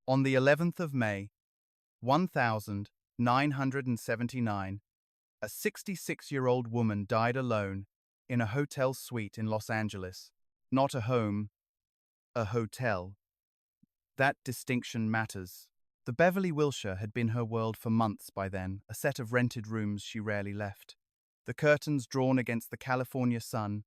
On the 11th of May, 1979, a 66-year-old woman died alone in a hotel suite in Los Angeles. Not a home, a hotel. That distinction matters. The Beverly Wilshire had been her world for months by then, a set of rented rooms she rarely left. The curtains drawn against the California sun,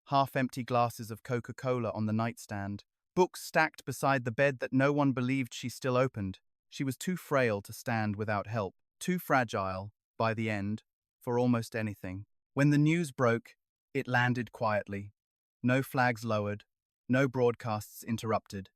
half-empty glasses of Coca-Cola on the nightstand, books stacked beside the bed that no one believed she still opened. She was too frail to stand without help, too fragile, by the end, for almost anything. When the news broke, it landed quietly. No flags lowered, no broadcasts interrupted.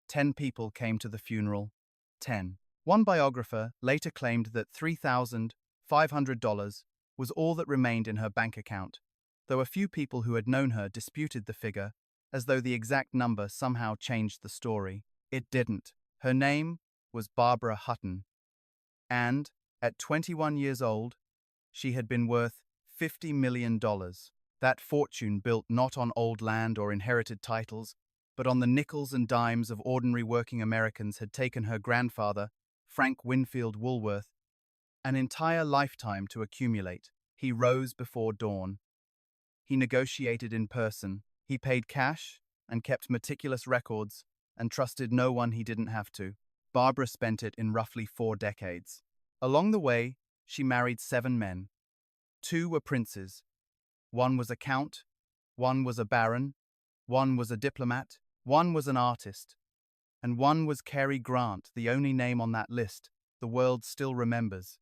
10 people came to the funeral. 10. One biographer later claimed that $3,500 was all that remained in her bank account, though a few people who had known her disputed the figure, as though the exact number somehow changed the story. It didn't. Her name was Barbara Hutton, and, at 21 years old, she had been worth $50 million. That fortune built not on old land or inherited titles, but on the nickels and dimes of ordinary working Americans had taken her grandfather, Frank Winfield Woolworth, an entire lifetime to accumulate. He rose before dawn. He negotiated in person. He paid cash and kept meticulous records and trusted no one he didn't have to. Barbara spent it in roughly 4 decades. Along the way, she married 7 men. 2 were princes. 1 was a count, 1 was a baron, 1 was a diplomat, 1 was an artist, and 1 was Cary Grant, the only name on that list the world still remembers,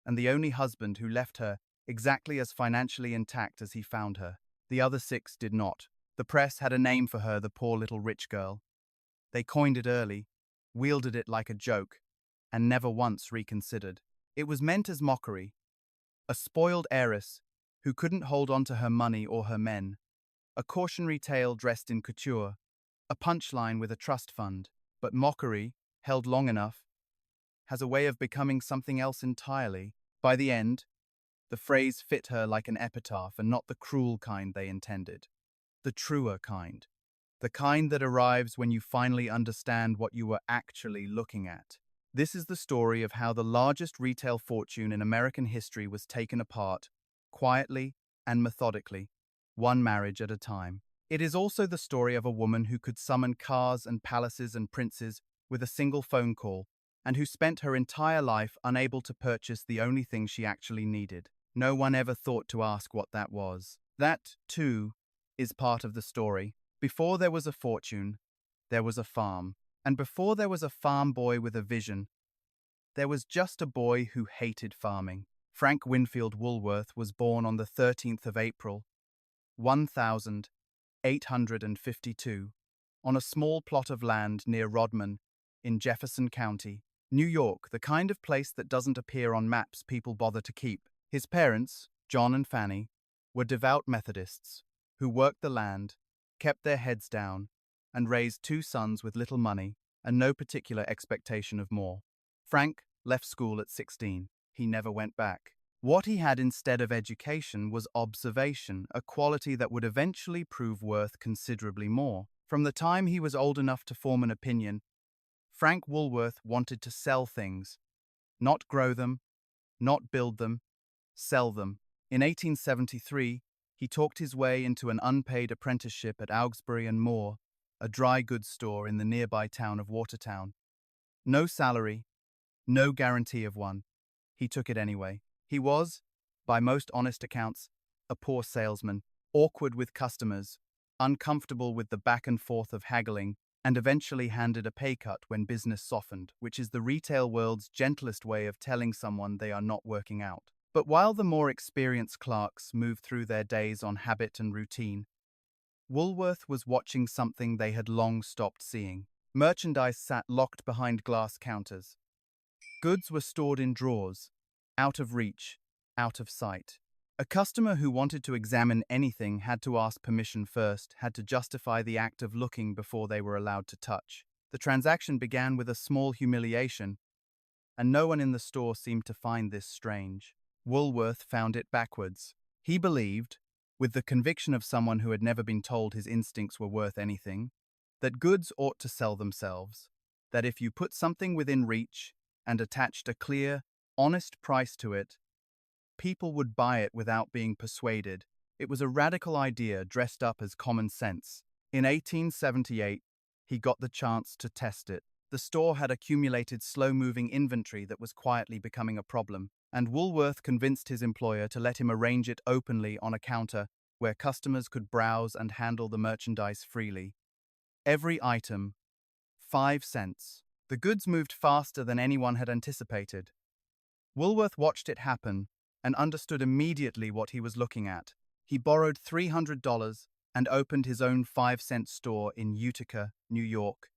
and the only husband who left her exactly as financially intact as he found her. The other 6 did not. The press had a name for her, the poor little rich girl. They coined it early, wielded it like a joke, and never once reconsidered. It was meant as mockery. A spoiled heiress who couldn't hold on to her money or her men. A cautionary tale dressed in couture. A punchline with a trust fund. But mockery, held long enough, has a way of becoming something else entirely. By the end, the phrase fit her like an epitaph, and not the cruel kind they intended. The truer kind. The kind that arrives when you finally understand what you were actually looking at. This is the story of how the largest retail fortune in American history was taken apart, quietly and methodically, one marriage at a time. It is also the story of a woman who could summon cars and palaces and princes with a single phone call, and who spent her entire life unable to purchase the only thing she actually needed. No one ever thought to ask what that was. That, too, is part of the story. Before there was a fortune, there was a farm. And before there was a farm boy with a vision, there was just a boy who hated farming. Frank Winfield Woolworth was born on the 13th of April, 1852, on a small plot of land near Rodman in Jefferson County, New York, the kind of place that doesn't appear on maps people bother to keep. His parents, John and Fanny, were devout Methodists who worked the land, kept their heads down, and raised 2 sons with little money and no particular expectation of more. Frank left school at 16. He never went back. What he had instead of education was observation, a quality that would eventually prove worth considerably more. From the time he was old enough to form an opinion, Frank Woolworth wanted to sell things, not grow them, not build them, sell them. In 1873, he talked his way into an unpaid apprenticeship at Augsbury and Moore, a dry goods store in the nearby town of Watertown. No salary, no guarantee of one. He took it anyway. He was, by most honest accounts, a poor salesman, awkward with customers, uncomfortable with the back and forth of haggling, and eventually handed a pay cut when business softened, which is the retail world's gentlest way of telling someone they are not working out. But while the more experienced clerks moved through their days on habit and routine, Woolworth was watching something they had long stopped seeing. Merchandise sat locked behind glass counters. Goods were stored in drawers, out of reach, out of sight. A customer who wanted to examine anything had to ask permission first, had to justify the act of looking before they were allowed to touch. The transaction began with a small humiliation, and no one in the store seemed to find this strange. Woolworth found it backwards. He believed, with the conviction of someone who had never been told his instincts were worth anything, that goods ought to sell themselves, that if you put something within reach and attached a clear, honest price to it, people would buy it without being persuaded. It was a radical idea dressed up as common sense. In 1878, he got the chance to test it. The store had accumulated slow-moving inventory that was quietly becoming a problem, and Woolworth convinced his employer to let him arrange it openly on a counter where customers could browse and handle the merchandise freely. Every item, 5 cents. The goods moved faster than anyone had anticipated. Woolworth watched it happen and understood immediately what he was looking at. He borrowed $300 and opened his own 5-cent store in Utica, New York.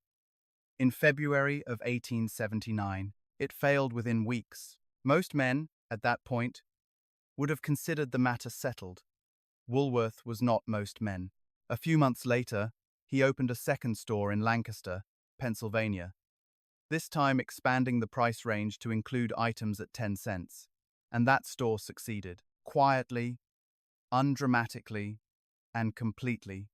In February of 1879, it failed within weeks. Most men, at that point, would have considered the matter settled. Woolworth was not most men. A few months later, he opened a second store in Lancaster, Pennsylvania, this time expanding the price range to include items at 10 cents. And that store succeeded. Quietly, undramatically, and completely.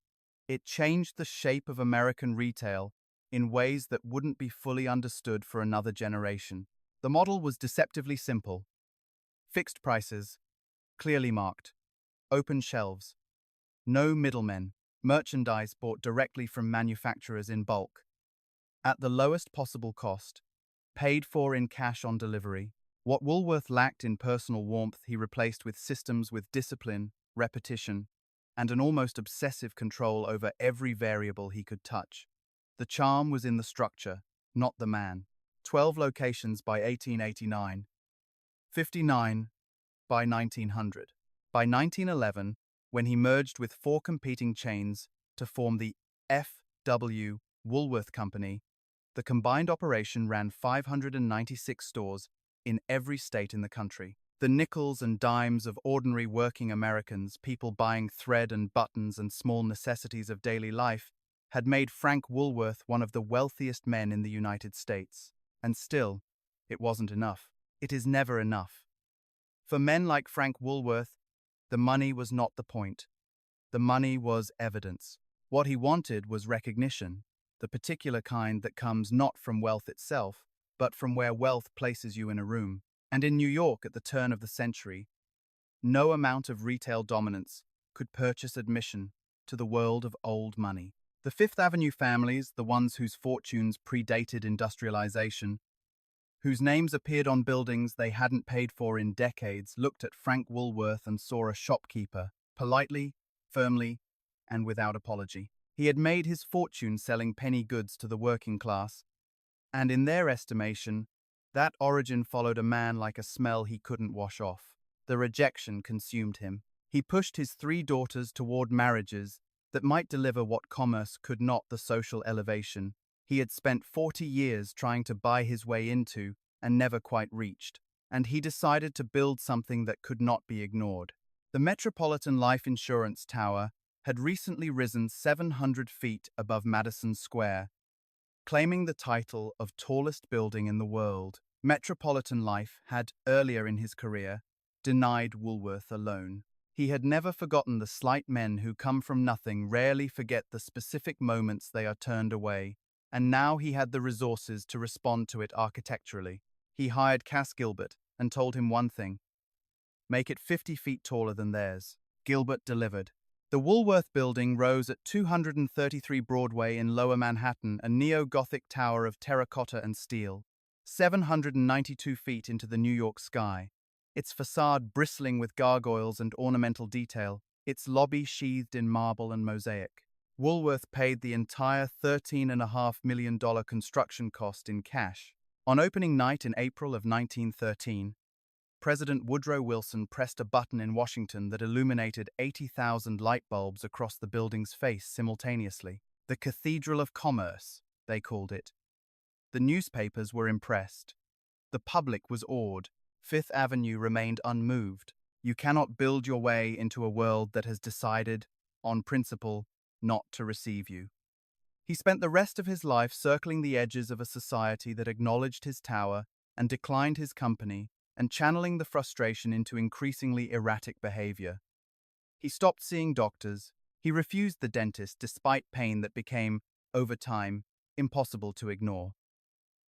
It changed the shape of American retail in ways that wouldn't be fully understood for another generation. The model was deceptively simple. Fixed prices, clearly marked, open shelves, no middlemen, merchandise bought directly from manufacturers in bulk, at the lowest possible cost, paid for in cash on delivery. What Woolworth lacked in personal warmth he replaced with systems with discipline, repetition, and an almost obsessive control over every variable he could touch. The charm was in the structure, not the man. 12 locations by 1889, 59 by 1900. By 1911, when he merged with 4 competing chains to form the F.W. Woolworth Company, the combined operation ran 596 stores in every state in the country. The nickels and dimes of ordinary working Americans, people buying thread and buttons and small necessities of daily life, had made Frank Woolworth one of the wealthiest men in the United States. And still, it wasn't enough. It is never enough. For men like Frank Woolworth, the money was not the point. The money was evidence. What he wanted was recognition, the particular kind that comes not from wealth itself, but from where wealth places you in a room. And in New York at the turn of the century, no amount of retail dominance could purchase admission to the world of old money. The Fifth Avenue families, the ones whose fortunes predated industrialization, whose names appeared on buildings they hadn't paid for in decades, looked at Frank Woolworth and saw a shopkeeper, politely, firmly, and without apology. He had made his fortune selling penny goods to the working class, and in their estimation, that origin followed a man like a smell he couldn't wash off. The rejection consumed him. He pushed his 3 daughters toward marriages that might deliver what commerce could not, the social elevation he had spent 40 years trying to buy his way into and never quite reached. And he decided to build something that could not be ignored. The Metropolitan Life Insurance Tower had recently risen 700 feet above Madison Square, claiming the title of tallest building in the world. Metropolitan Life had, earlier in his career, denied Woolworth a loan. He had never forgotten the slight men who come from nothing rarely forget the specific moments they are turned away, and now he had the resources to respond to it architecturally. He hired Cass Gilbert and told him one thing: make it 50 feet taller than theirs. Gilbert delivered. The Woolworth building rose at 233 Broadway in Lower Manhattan, a neo-Gothic tower of terracotta and steel, 792 feet into the New York sky, its facade bristling with gargoyles and ornamental detail, its lobby sheathed in marble and mosaic. Woolworth paid the entire $13.5 million construction cost in cash. On opening night in April of 1913, President Woodrow Wilson pressed a button in Washington that illuminated 80,000 light bulbs across the building's face simultaneously. The Cathedral of Commerce, they called it. The newspapers were impressed. The public was awed. Fifth Avenue remained unmoved. You cannot build your way into a world that has decided, on principle, not to receive you. He spent the rest of his life circling the edges of a society that acknowledged his tower and declined his company, and channeling the frustration into increasingly erratic behavior. He stopped seeing doctors. He refused the dentist despite pain that became, over time, impossible to ignore.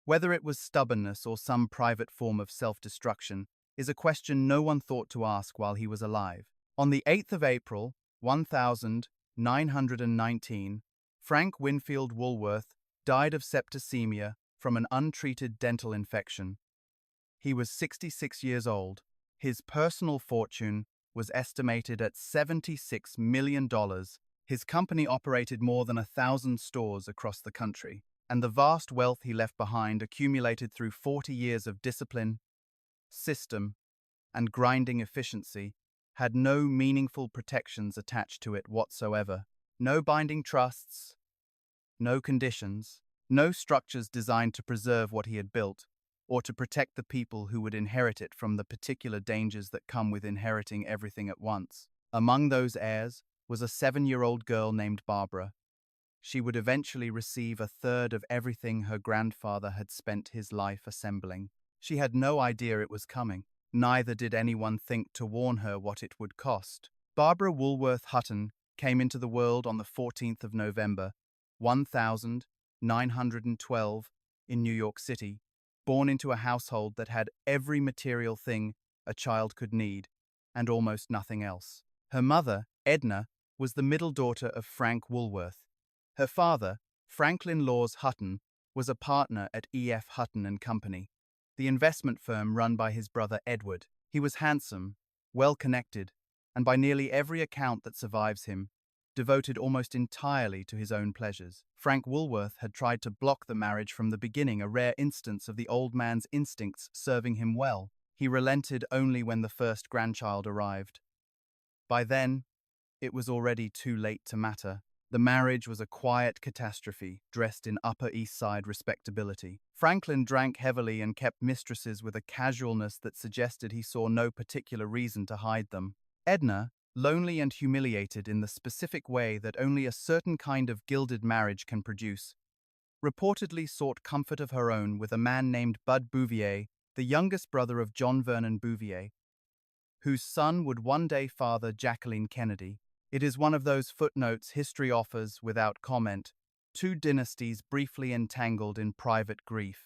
Whether it was stubbornness or some private form of self-destruction is a question no one thought to ask while he was alive. On the 8th of April, 1919, Frank Winfield Woolworth died of septicemia from an untreated dental infection. He was 66 years old. His personal fortune was estimated at $76 million. His company operated more than 1,000 stores across the country, and the vast wealth he left behind accumulated through 40 years of discipline, system, and grinding efficiency had no meaningful protections attached to it whatsoever. No binding trusts, no conditions, no structures designed to preserve what he had built, or to protect the people who would inherit it from the particular dangers that come with inheriting everything at once. Among those heirs was a 7-year-old girl named Barbara. She would eventually receive a third of everything her grandfather had spent his life assembling. She had no idea it was coming. Neither did anyone think to warn her what it would cost. Barbara Woolworth Hutton came into the world on the 14th of November, 1912, in New York City, born into a household that had every material thing a child could need, and almost nothing else. Her mother, Edna, was the middle daughter of Frank Woolworth. Her father, Franklin Laws Hutton, was a partner at E.F. Hutton and Company, the investment firm run by his brother Edward. He was handsome, well-connected, and by nearly every account that survives him, devoted almost entirely to his own pleasures. Frank Woolworth had tried to block the marriage from the beginning, a rare instance of the old man's instincts serving him well. He relented only when the first grandchild arrived. By then, it was already too late to matter. The marriage was a quiet catastrophe, dressed in Upper East Side respectability. Franklin drank heavily and kept mistresses with a casualness that suggested he saw no particular reason to hide them. Edna, lonely and humiliated in the specific way that only a certain kind of gilded marriage can produce, reportedly sought comfort of her own with a man named Bud Bouvier, the youngest brother of John Vernon Bouvier, whose son would one day father Jacqueline Kennedy. It is one of those footnotes history offers without comment, two dynasties briefly entangled in private grief,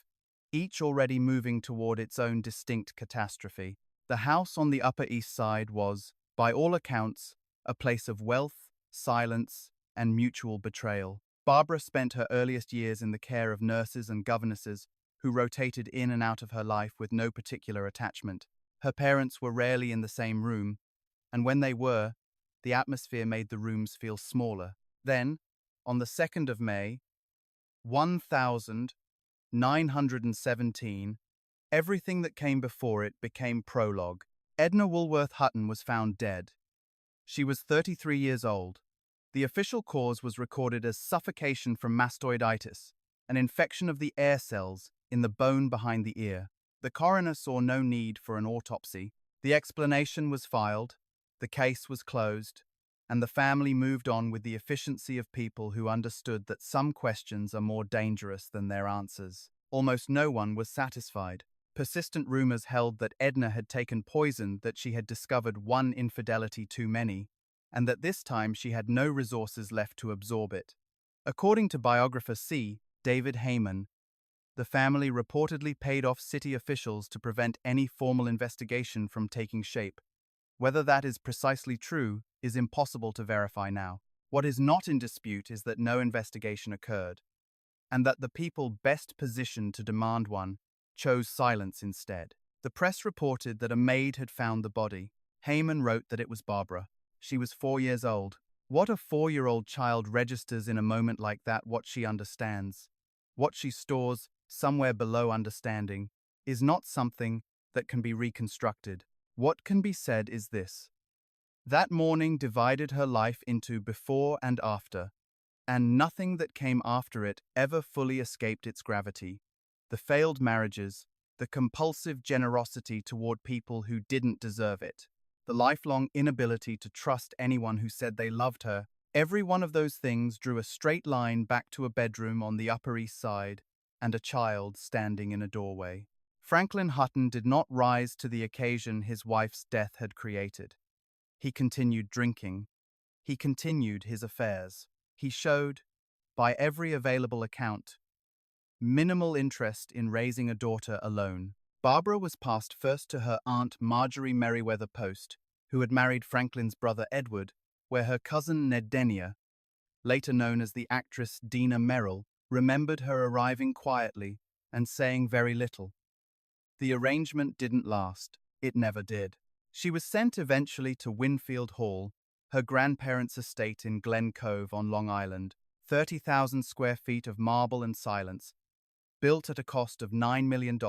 each already moving toward its own distinct catastrophe. The house on the Upper East Side was, by all accounts, a place of wealth, silence, and mutual betrayal. Barbara spent her earliest years in the care of nurses and governesses who rotated in and out of her life with no particular attachment. Her parents were rarely in the same room, and when they were, the atmosphere made the rooms feel smaller. Then, on the 2nd of May, 1917, everything that came before it became prologue. Edna Woolworth Hutton was found dead. She was 33 years old. The official cause was recorded as suffocation from mastoiditis, an infection of the air cells in the bone behind the ear. The coroner saw no need for an autopsy. The explanation was filed, the case was closed, and the family moved on with the efficiency of people who understood that some questions are more dangerous than their answers. Almost no one was satisfied. Persistent rumors held that Edna had taken poison, that she had discovered one infidelity too many, and that this time she had no resources left to absorb it. According to biographer C. David Heyman, the family reportedly paid off city officials to prevent any formal investigation from taking shape. Whether that is precisely true is impossible to verify now. What is not in dispute is that no investigation occurred, and that the people best positioned to demand one chose silence instead. The press reported that a maid had found the body. Heyman wrote that it was Barbara. She was 4 years old. What a 4-year-old child registers in a moment like that, what she understands, what she stores somewhere below understanding, is not something that can be reconstructed. What can be said is this: that morning divided her life into before and after, and nothing that came after it ever fully escaped its gravity. The failed marriages, the compulsive generosity toward people who didn't deserve it, the lifelong inability to trust anyone who said they loved her, every one of those things drew a straight line back to a bedroom on the Upper East Side and a child standing in a doorway. Franklin Hutton did not rise to the occasion his wife's death had created. He continued drinking. He continued his affairs. He showed, by every available account, minimal interest in raising a daughter alone. Barbara was passed first to her aunt Marjorie Meriwether Post, who had married Franklin's brother Edward, where her cousin Nedenia, later known as the actress Dina Merrill, remembered her arriving quietly and saying very little. The arrangement didn't last. It never did. She was sent eventually to Winfield Hall, her grandparents' estate in Glen Cove on Long Island, 30,000 square feet of marble and silence, built at a cost of $9 million,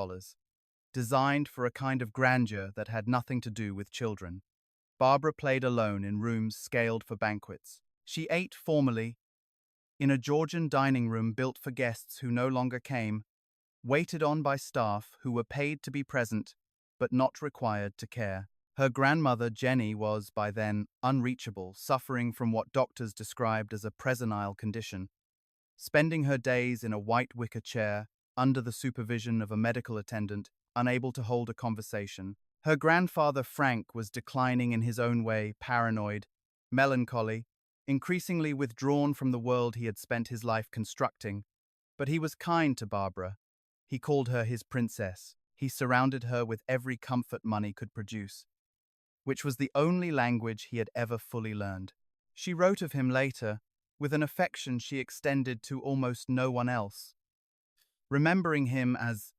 designed for a kind of grandeur that had nothing to do with children. Barbara played alone in rooms scaled for banquets. She ate formally in a Georgian dining room built for guests who no longer came, waited on by staff who were paid to be present but not required to care. Her grandmother, Jenny, was, by then, unreachable, suffering from what doctors described as a presenile condition, spending her days in a white wicker chair, under the supervision of a medical attendant, unable to hold a conversation. Her grandfather, Frank, was declining in his own way, paranoid, melancholy, increasingly withdrawn from the world he had spent his life constructing. But he was kind to Barbara. He called her his princess. He surrounded her with every comfort money could produce, which was the only language he had ever fully learned. She wrote of him later, with an affection she extended to almost no one else, remembering him as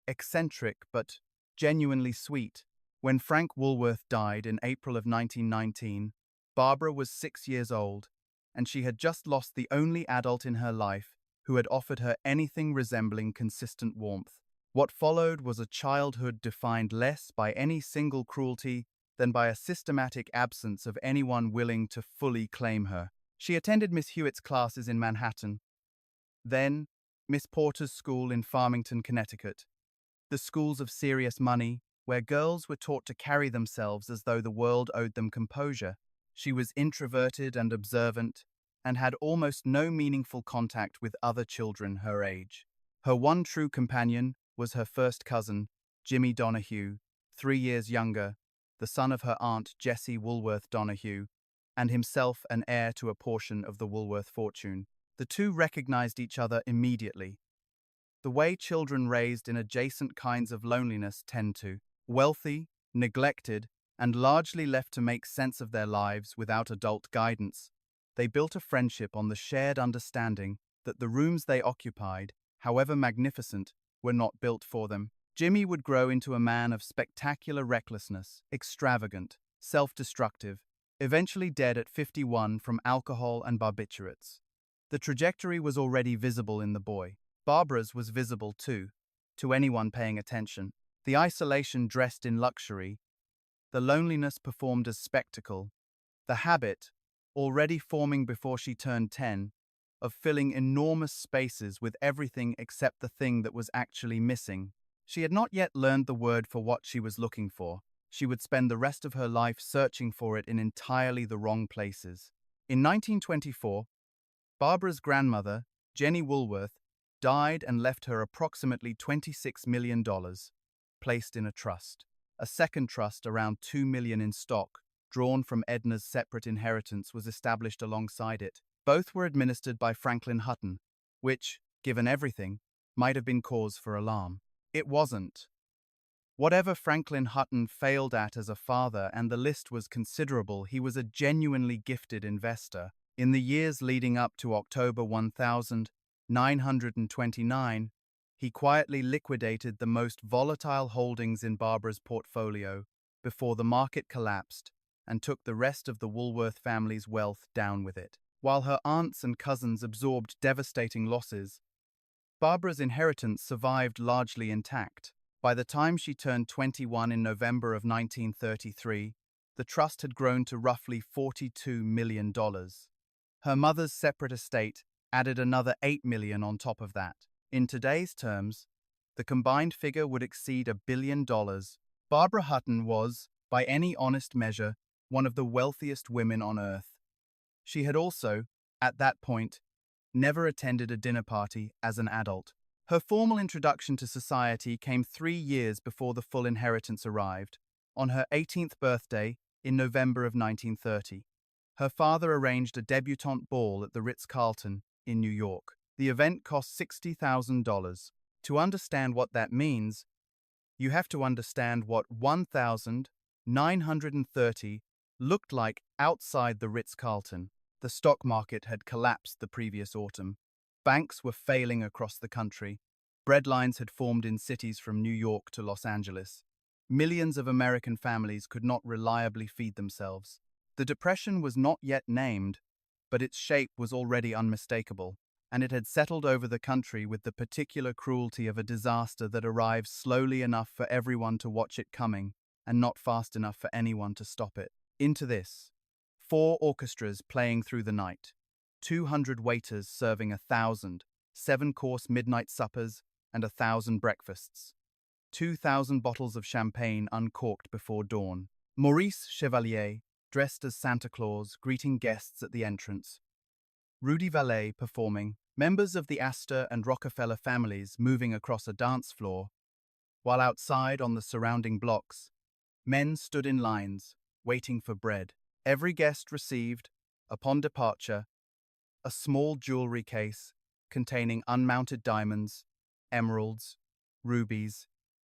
eccentric but genuinely sweet. When Frank Woolworth died in April of 1919, Barbara was 6 years old, and she had just lost the only adult in her life who had offered her anything resembling consistent warmth. What followed was a childhood defined less by any single cruelty than by a systematic absence of anyone willing to fully claim her. She attended Miss Hewitt's classes in Manhattan, then Miss Porter's school in Farmington, Connecticut, the schools of serious money, where girls were taught to carry themselves as though the world owed them composure. She was introverted and observant, and had almost no meaningful contact with other children her age. Her one true companion was her first cousin, Jimmy Donahue, 3 years younger, the son of her aunt Jessie Woolworth Donahue, and himself an heir to a portion of the Woolworth fortune. The two recognized each other immediately. The way children raised in adjacent kinds of loneliness tend to, wealthy, neglected, and largely left to make sense of their lives without adult guidance. They built a friendship on the shared understanding that the rooms they occupied, however magnificent, were not built for them. Jimmy would grow into a man of spectacular recklessness, extravagant, self-destructive, eventually dead at 51 from alcohol and barbiturates. The trajectory was already visible in the boy. Barbara's was visible too, to anyone paying attention. The isolation dressed in luxury, the loneliness performed as spectacle, the habit, already forming before she turned 10, of filling enormous spaces with everything except the thing that was actually missing. She had not yet learned the word for what she was looking for. She would spend the rest of her life searching for it in entirely the wrong places. In 1924, Barbara's grandmother, Jenny Woolworth, died and left her approximately $26 million, placed in a trust. A second trust, around $2 million in stock, drawn from Edna's separate inheritance, was established alongside it. Both were administered by Franklin Hutton, which, given everything, might have been cause for alarm. It wasn't. Whatever Franklin Hutton failed at as a father, and the list was considerable, he was a genuinely gifted investor. In the years leading up to October 1929, he quietly liquidated the most volatile holdings in Barbara's portfolio before the market collapsed and took the rest of the Woolworth family's wealth down with it. While her aunts and cousins absorbed devastating losses, Barbara's inheritance survived largely intact. By the time she turned 21 in November of 1933, the trust had grown to roughly $42 million. Her mother's separate estate added another $8 million on top of that. In today's terms, the combined figure would exceed $1 billion. Barbara Hutton was, by any honest measure, one of the wealthiest women on earth. She had also, at that point, never attended a dinner party as an adult. Her formal introduction to society came 3 years before the full inheritance arrived, on her 18th birthday in November of 1930. Her father arranged a debutante ball at the Ritz-Carlton in New York. The event cost $60,000. To understand what that means, you have to understand what 1,930 looked like outside the Ritz-Carlton. The stock market had collapsed the previous autumn. Banks were failing across the country. Breadlines had formed in cities from New York to Los Angeles. Millions of American families could not reliably feed themselves. The depression was not yet named, but its shape was already unmistakable, and it had settled over the country with the particular cruelty of a disaster that arrives slowly enough for everyone to watch it coming, and not fast enough for anyone to stop it. Into this, 4 orchestras playing through the night, 200 waiters serving 1,000, 7-course midnight suppers, and 1,000 breakfasts, 2,000 bottles of champagne uncorked before dawn. Maurice Chevalier, dressed as Santa Claus, greeting guests at the entrance. Rudy Vallee performing, members of the Astor and Rockefeller families moving across a dance floor, while outside on the surrounding blocks, men stood in lines, waiting for bread. Every guest received, upon departure, a small jewelry case containing unmounted diamonds, emeralds, rubies,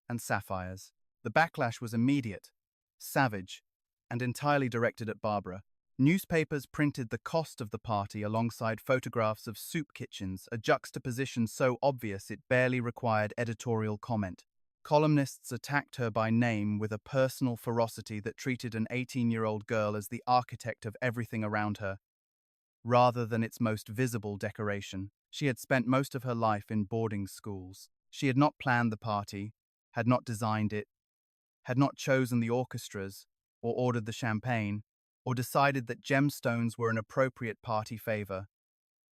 and sapphires. The backlash was immediate, savage, and entirely directed at Barbara. Newspapers printed the cost of the party alongside photographs of soup kitchens, a juxtaposition so obvious it barely required editorial comment. Columnists attacked her by name with a personal ferocity that treated an 18-year-old girl as the architect of everything around her, rather than its most visible decoration. She had spent most of her life in boarding schools. She had not planned the party, had not designed it, had not chosen the orchestras, or ordered the champagne, or decided that gemstones were an appropriate party favor.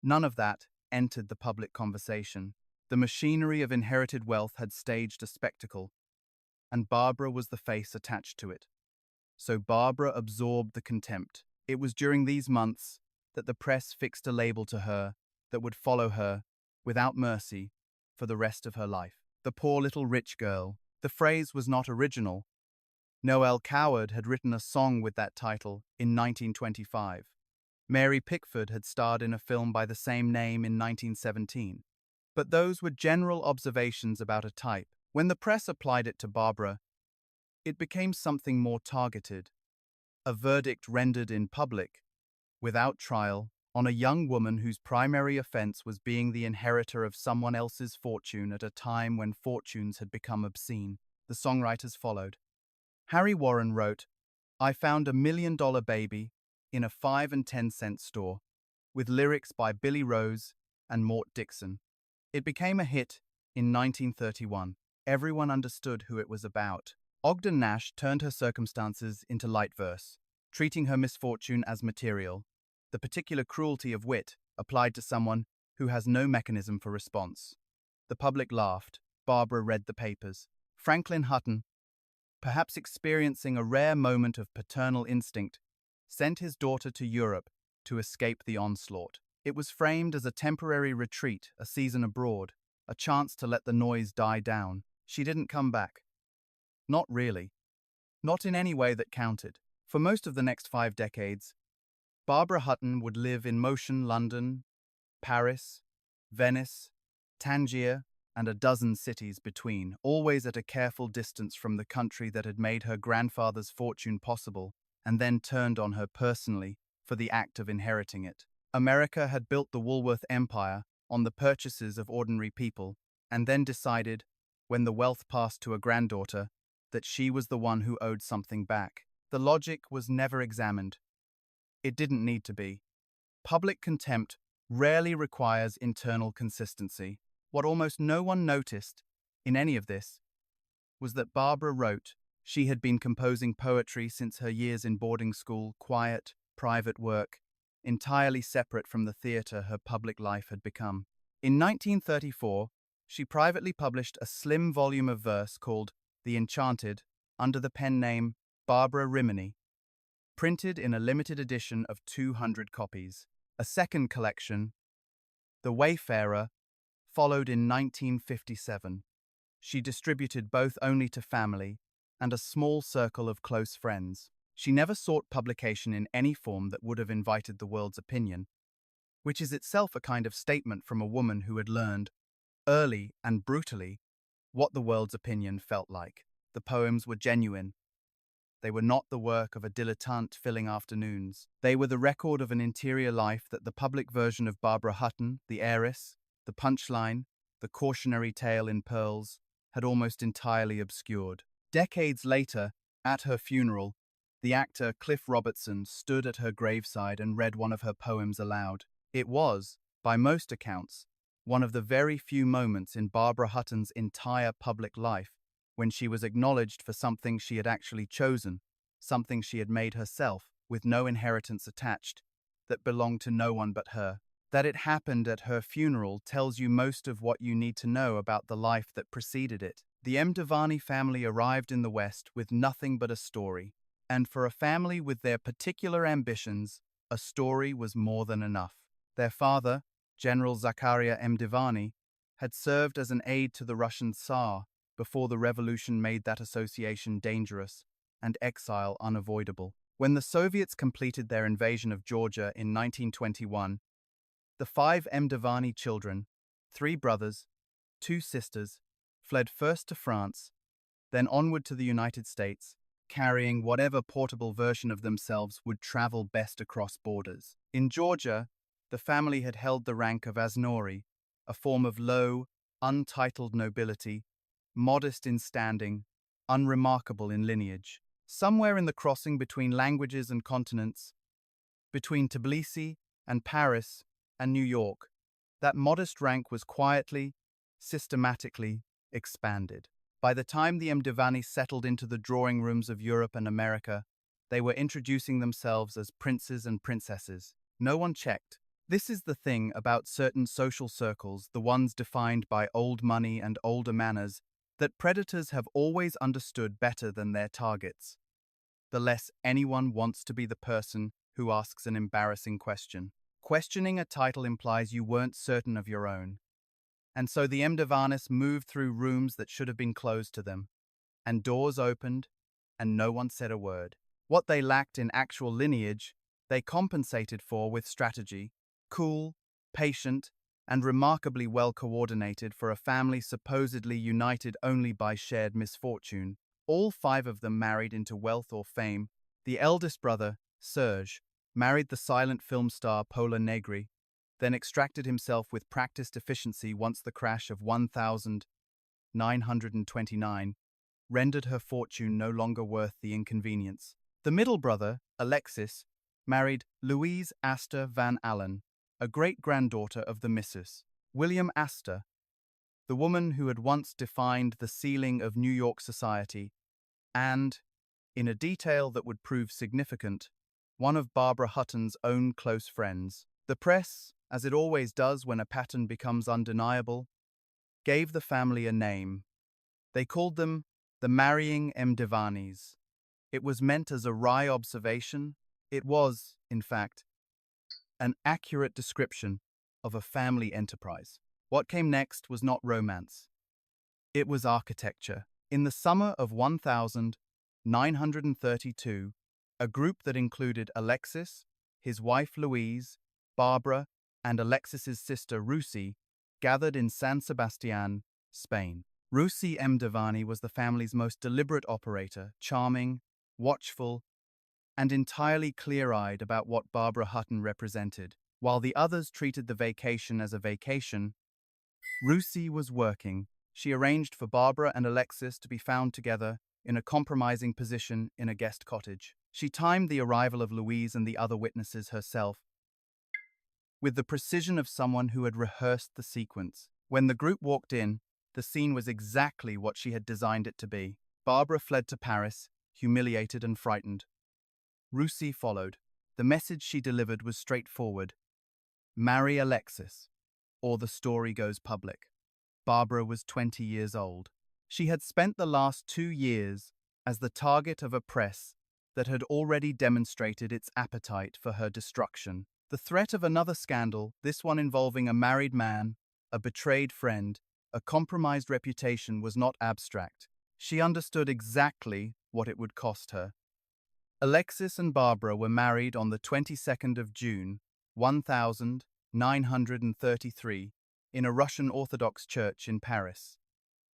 None of that entered the public conversation. The machinery of inherited wealth had staged a spectacle, and Barbara was the face attached to it. So Barbara absorbed the contempt. It was during these months that the press fixed a label to her that would follow her, without mercy, for the rest of her life. The poor little rich girl. The phrase was not original. Noel Coward had written a song with that title in 1925. Mary Pickford had starred in a film by the same name in 1917. But those were general observations about a type. When the press applied it to Barbara, it became something more targeted. A verdict rendered in public, without trial, on a young woman whose primary offense was being the inheritor of someone else's fortune at a time when fortunes had become obscene. The songwriters followed. Harry Warren wrote, "I found $1 million baby in a 5 and 10 cent store," with lyrics by Billy Rose and Mort Dixon. It became a hit in 1931. Everyone understood who it was about. Ogden Nash turned her circumstances into light verse, treating her misfortune as material, the particular cruelty of wit applied to someone who has no mechanism for response. The public laughed. Barbara read the papers. Franklin Hutton, perhaps experiencing a rare moment of paternal instinct, sent his daughter to Europe to escape the onslaught. It was framed as a temporary retreat, a season abroad, a chance to let the noise die down. She didn't come back. Not really. Not in any way that counted. For most of the next 5 decades, Barbara Hutton would live in motion London, Paris, Venice, Tangier, and a dozen cities between, always at a careful distance from the country that had made her grandfather's fortune possible and then turned on her personally for the act of inheriting it. America had built the Woolworth empire on the purchases of ordinary people and then decided, when the wealth passed to a granddaughter, that she was the one who owed something back. The logic was never examined. It didn't need to be. Public contempt rarely requires internal consistency. What almost no one noticed in any of this was that Barbara wrote she had been composing poetry since her years in boarding school, quiet, private work, entirely separate from the theater her public life had become. In 1934, she privately published a slim volume of verse called The Enchanted under the pen name Barbara Rimini, printed in a limited edition of 200 copies. A second collection, The Wayfarer, followed in 1957. She distributed both only to family and a small circle of close friends. She never sought publication in any form that would have invited the world's opinion. which is itself a kind of statement from a woman who had learned, early and brutally, what the world's opinion felt like. The poems were genuine. They were not the work of a dilettante filling afternoons. They were the record of an interior life that the public version of Barbara Hutton, the heiress, the punchline, the cautionary tale in pearls, had almost entirely obscured. Decades later, at her funeral, the actor Cliff Robertson stood at her graveside and read one of her poems aloud. It was, by most accounts, one of the very few moments in Barbara Hutton's entire public life when she was acknowledged for something she had actually chosen, something she had made herself, with no inheritance attached, that belonged to no one but her. That it happened at her funeral tells you most of what you need to know about the life that preceded it. The Mdivani family arrived in the West with nothing but a story, and for a family with their particular ambitions, a story was more than enough. Their father, General Zakaria Mdivani, had served as an aide to the Russian Tsar before the revolution made that association dangerous and exile unavoidable. When the Soviets completed their invasion of Georgia in 1921, the 5 Mdivani children, 3 brothers, 2 sisters, fled first to France, then onward to the United States, carrying whatever portable version of themselves would travel best across borders. In Georgia, the family had held the rank of Asnori, a form of low, untitled nobility, modest in standing, unremarkable in lineage. Somewhere in the crossing between languages and continents, between Tbilisi and Paris and New York, that modest rank was quietly, systematically expanded. By the time the Mdivani settled into the drawing rooms of Europe and America, they were introducing themselves as princes and princesses. No one checked. This is the thing about certain social circles, the ones defined by old money and older manners, that predators have always understood better than their targets. The less anyone wants to be the person who asks an embarrassing question. Questioning a title implies you weren't certain of your own. And so the Mdivanis moved through rooms that should have been closed to them, and doors opened, and no one said a word. What they lacked in actual lineage, they compensated for with strategy, cool, patient, and remarkably well coordinated for a family supposedly united only by shared misfortune. All 5 of them married into wealth or fame. The eldest brother, Serge, married the silent film star Pola Negri, then extracted himself with practiced efficiency once the crash of 1929 rendered her fortune no longer worth the inconvenience. The middle brother, Alexis, married Louise Astor Van Allen, a great-granddaughter of the Mrs. William Astor, the woman who had once defined the ceiling of New York society, and, in a detail that would prove significant, one of Barbara Hutton's own close friends. The press, as it always does when a pattern becomes undeniable, gave the family a name. They called them the Marrying Mdivanis. It was meant as a wry observation. It was, in fact, an accurate description of a family enterprise. What came next was not romance. It was architecture. In the summer of 1932, a group that included Alexis, his wife Louise, Barbara, and Alexis's sister Rusi gathered in San Sebastian, Spain. Rusi Mdivani was the family's most deliberate operator, charming, watchful, and entirely clear-eyed about what Barbara Hutton represented. While the others treated the vacation as a vacation, Rusi was working. She arranged for Barbara and Alexis to be found together in a compromising position in a guest cottage. She timed the arrival of Louise and the other witnesses herself, with the precision of someone who had rehearsed the sequence. When the group walked in, the scene was exactly what she had designed it to be. Barbara fled to Paris, humiliated and frightened. Rusi followed. The message she delivered was straightforward. Marry Alexis, or the story goes public. Barbara was 20 years old. She had spent the last 2 years as the target of a press that had already demonstrated its appetite for her destruction. The threat of another scandal, this one involving a married man, a betrayed friend, a compromised reputation, was not abstract. She understood exactly what it would cost her. Alexis and Barbara were married on the 22nd of June, 1933. 933, in a Russian Orthodox church in Paris.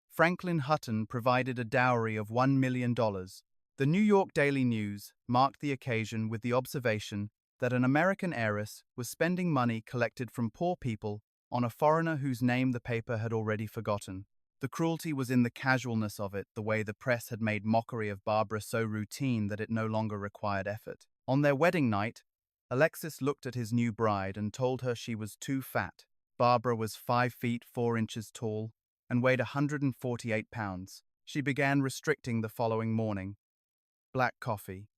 Franklin Hutton provided a dowry of $1 million. The New York Daily News marked the occasion with the observation that an American heiress was spending money collected from poor people on a foreigner whose name the paper had already forgotten. The cruelty was in the casualness of it, the way the press had made mockery of Barbara so routine that it no longer required effort. On their wedding night, Alexis looked at his new bride and told her she was too fat. Barbara was 5 feet 4 inches tall and weighed 148 pounds. She began restricting the following morning. Black coffee.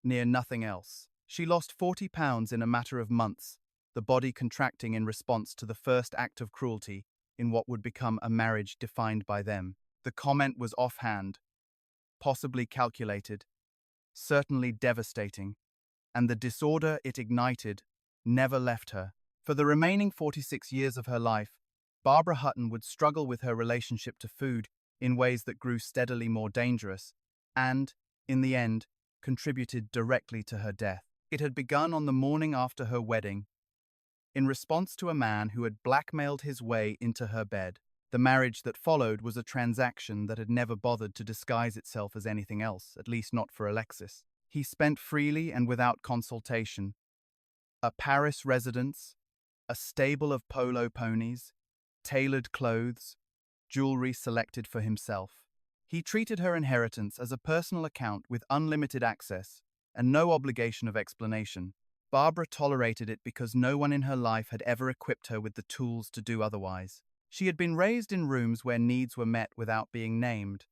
Near nothing else. She lost 40 pounds in a matter of months, the body contracting in response to the first act of cruelty in what would become a marriage defined by them. The comment was offhand, possibly calculated, certainly devastating, and the disorder it ignited never left her. For the remaining 46 years of her life, Barbara Hutton would struggle with her relationship to food in ways that grew steadily more dangerous and, in the end, contributed directly to her death. It had begun on the morning after her wedding, in response to a man who had blackmailed his way into her bed. The marriage that followed was a transaction that had never bothered to disguise itself as anything else, at least not for Alexis. He spent freely and without consultation. A Paris residence, a stable of polo ponies, tailored clothes, jewelry selected for himself. He treated her inheritance as a personal account with unlimited access and no obligation of explanation. Barbara tolerated it because no one in her life had ever equipped her with the tools to do otherwise. She had been raised in rooms where needs were met without being named,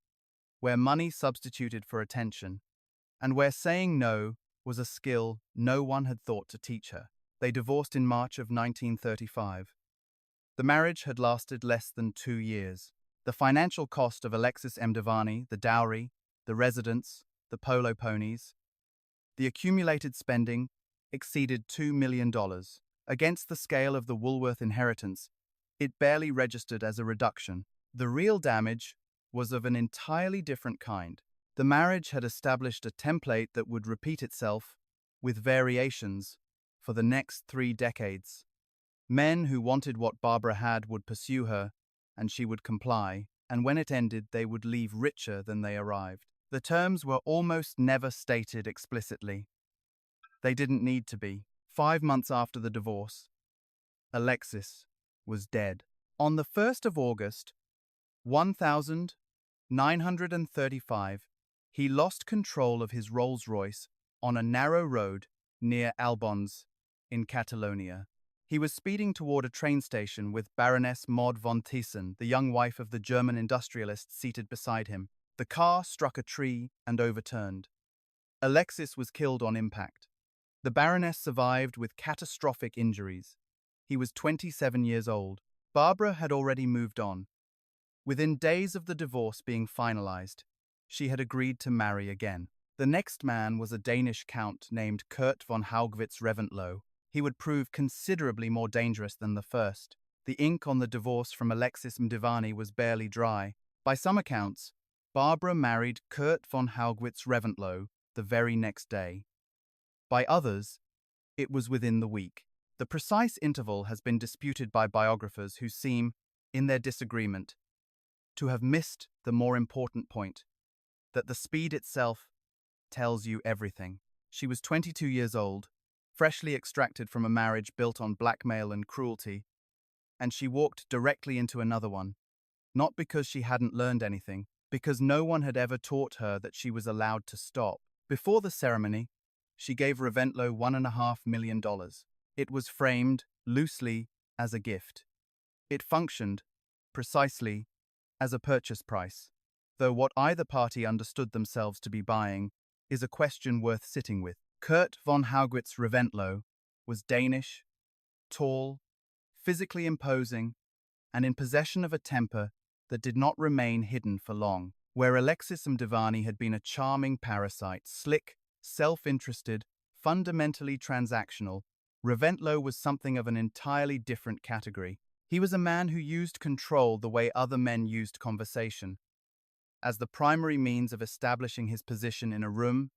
where money substituted for attention, and where saying no was a skill no one had thought to teach her. They divorced in March of 1935. The marriage had lasted less than 2 years. The financial cost of Alexis Mdivani, the dowry, the residence, the polo ponies, the accumulated spending exceeded $2 million. Against the scale of the Woolworth inheritance, it barely registered as a reduction. The real damage was of an entirely different kind. The marriage had established a template that would repeat itself, with variations, for the next 3 decades. Men who wanted what Barbara had would pursue her, and she would comply, and when it ended, they would leave richer than they arrived. The terms were almost never stated explicitly. They didn't need to be. 5 months after the divorce, Alexis was dead. On the 1st of August, 1935, he lost control of his Rolls-Royce on a narrow road near Albons in Catalonia. He was speeding toward a train station with Baroness Maud von Thyssen, the young wife of the German industrialist, seated beside him. The car struck a tree and overturned. Alexis was killed on impact. The Baroness survived with catastrophic injuries. He was 27 years old. Barbara had already moved on. Within days of the divorce being finalized, she had agreed to marry again. The next man was a Danish count named Kurt von Haugwitz Reventlow. He would prove considerably more dangerous than the first. The ink on the divorce from Alexis Mdivani was barely dry. By some accounts, Barbara married Kurt von Haugwitz Reventlow the very next day. By others, it was within the week. The precise interval has been disputed by biographers who seem, in their disagreement, to have missed the more important point, that the speed itself tells you everything. She was 22 years old, freshly extracted from a marriage built on blackmail and cruelty, and she walked directly into another one, not because she hadn't learned anything, because no one had ever taught her that she was allowed to stop. Before the ceremony, she gave Reventlow $1.5 million. It was framed, loosely, as a gift. It functioned, precisely, as a purchase price, though what either party understood themselves to be buying is a question worth sitting with. Kurt von Haugwitz Reventlow was Danish, tall, physically imposing, and in possession of a temper that did not remain hidden for long. Where Alexis Mdivani had been a charming parasite, slick, self-interested, fundamentally transactional, Reventlow was something of an entirely different category. He was a man who used control the way other men used conversation, as the primary means of establishing his position in a room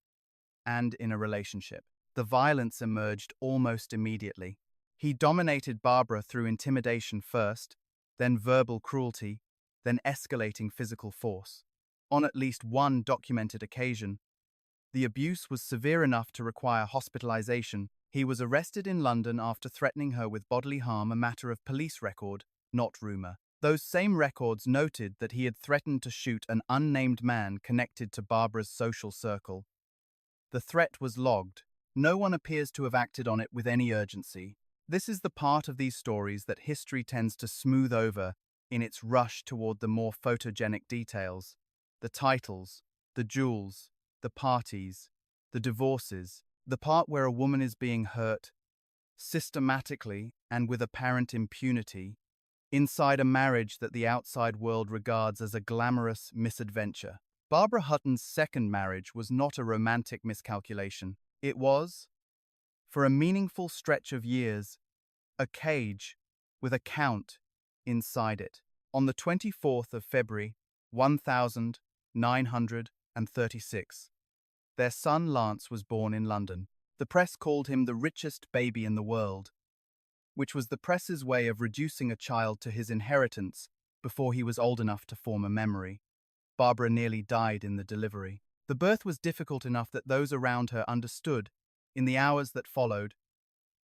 and in a relationship. The violence emerged almost immediately. He dominated Barbara through intimidation first, then verbal cruelty, then escalating physical force. On at least one documented occasion, the abuse was severe enough to require hospitalization. He was arrested in London after threatening her with bodily harm, a matter of police record, not rumor. Those same records noted that he had threatened to shoot an unnamed man connected to Barbara's social circle. The threat was logged. No one appears to have acted on it with any urgency. This is the part of these stories that history tends to smooth over in its rush toward the more photogenic details. The titles, the jewels, the parties, the divorces, the part where a woman is being hurt, systematically and with apparent impunity, inside a marriage that the outside world regards as a glamorous misadventure. Barbara Hutton's second marriage was not a romantic miscalculation. It was, for a meaningful stretch of years, a cage with a count inside it. On the 24th of February, 1936, their son Lance was born in London. The press called him the richest baby in the world, which was the press's way of reducing a child to his inheritance before he was old enough to form a memory. Barbara nearly died in the delivery. The birth was difficult enough that those around her understood, in the hours that followed,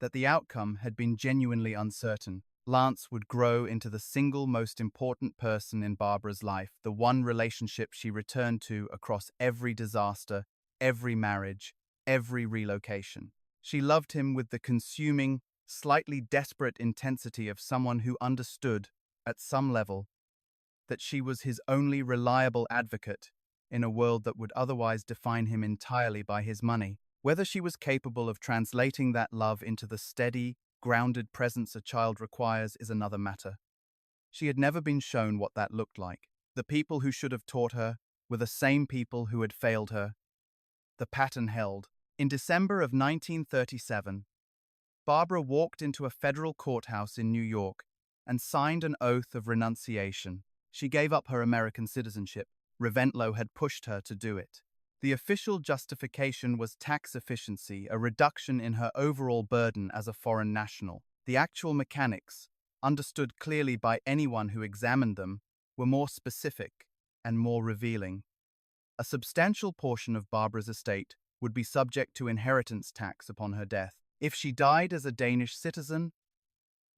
that the outcome had been genuinely uncertain. Lance would grow into the single most important person in Barbara's life, the one relationship she returned to across every disaster, every marriage, every relocation. She loved him with the consuming, slightly desperate intensity of someone who understood, at some level, that she was his only reliable advocate in a world that would otherwise define him entirely by his money. Whether she was capable of translating that love into the steady, grounded presence a child requires is another matter. She had never been shown what that looked like. The people who should have taught her were the same people who had failed her. The pattern held. In December of 1937, Barbara walked into a federal courthouse in New York and signed an oath of renunciation. She gave up her American citizenship. Reventlow had pushed her to do it. The official justification was tax efficiency, a reduction in her overall burden as a foreign national. The actual mechanics, understood clearly by anyone who examined them, were more specific and more revealing. A substantial portion of Barbara's estate would be subject to inheritance tax upon her death. If she died as a Danish citizen,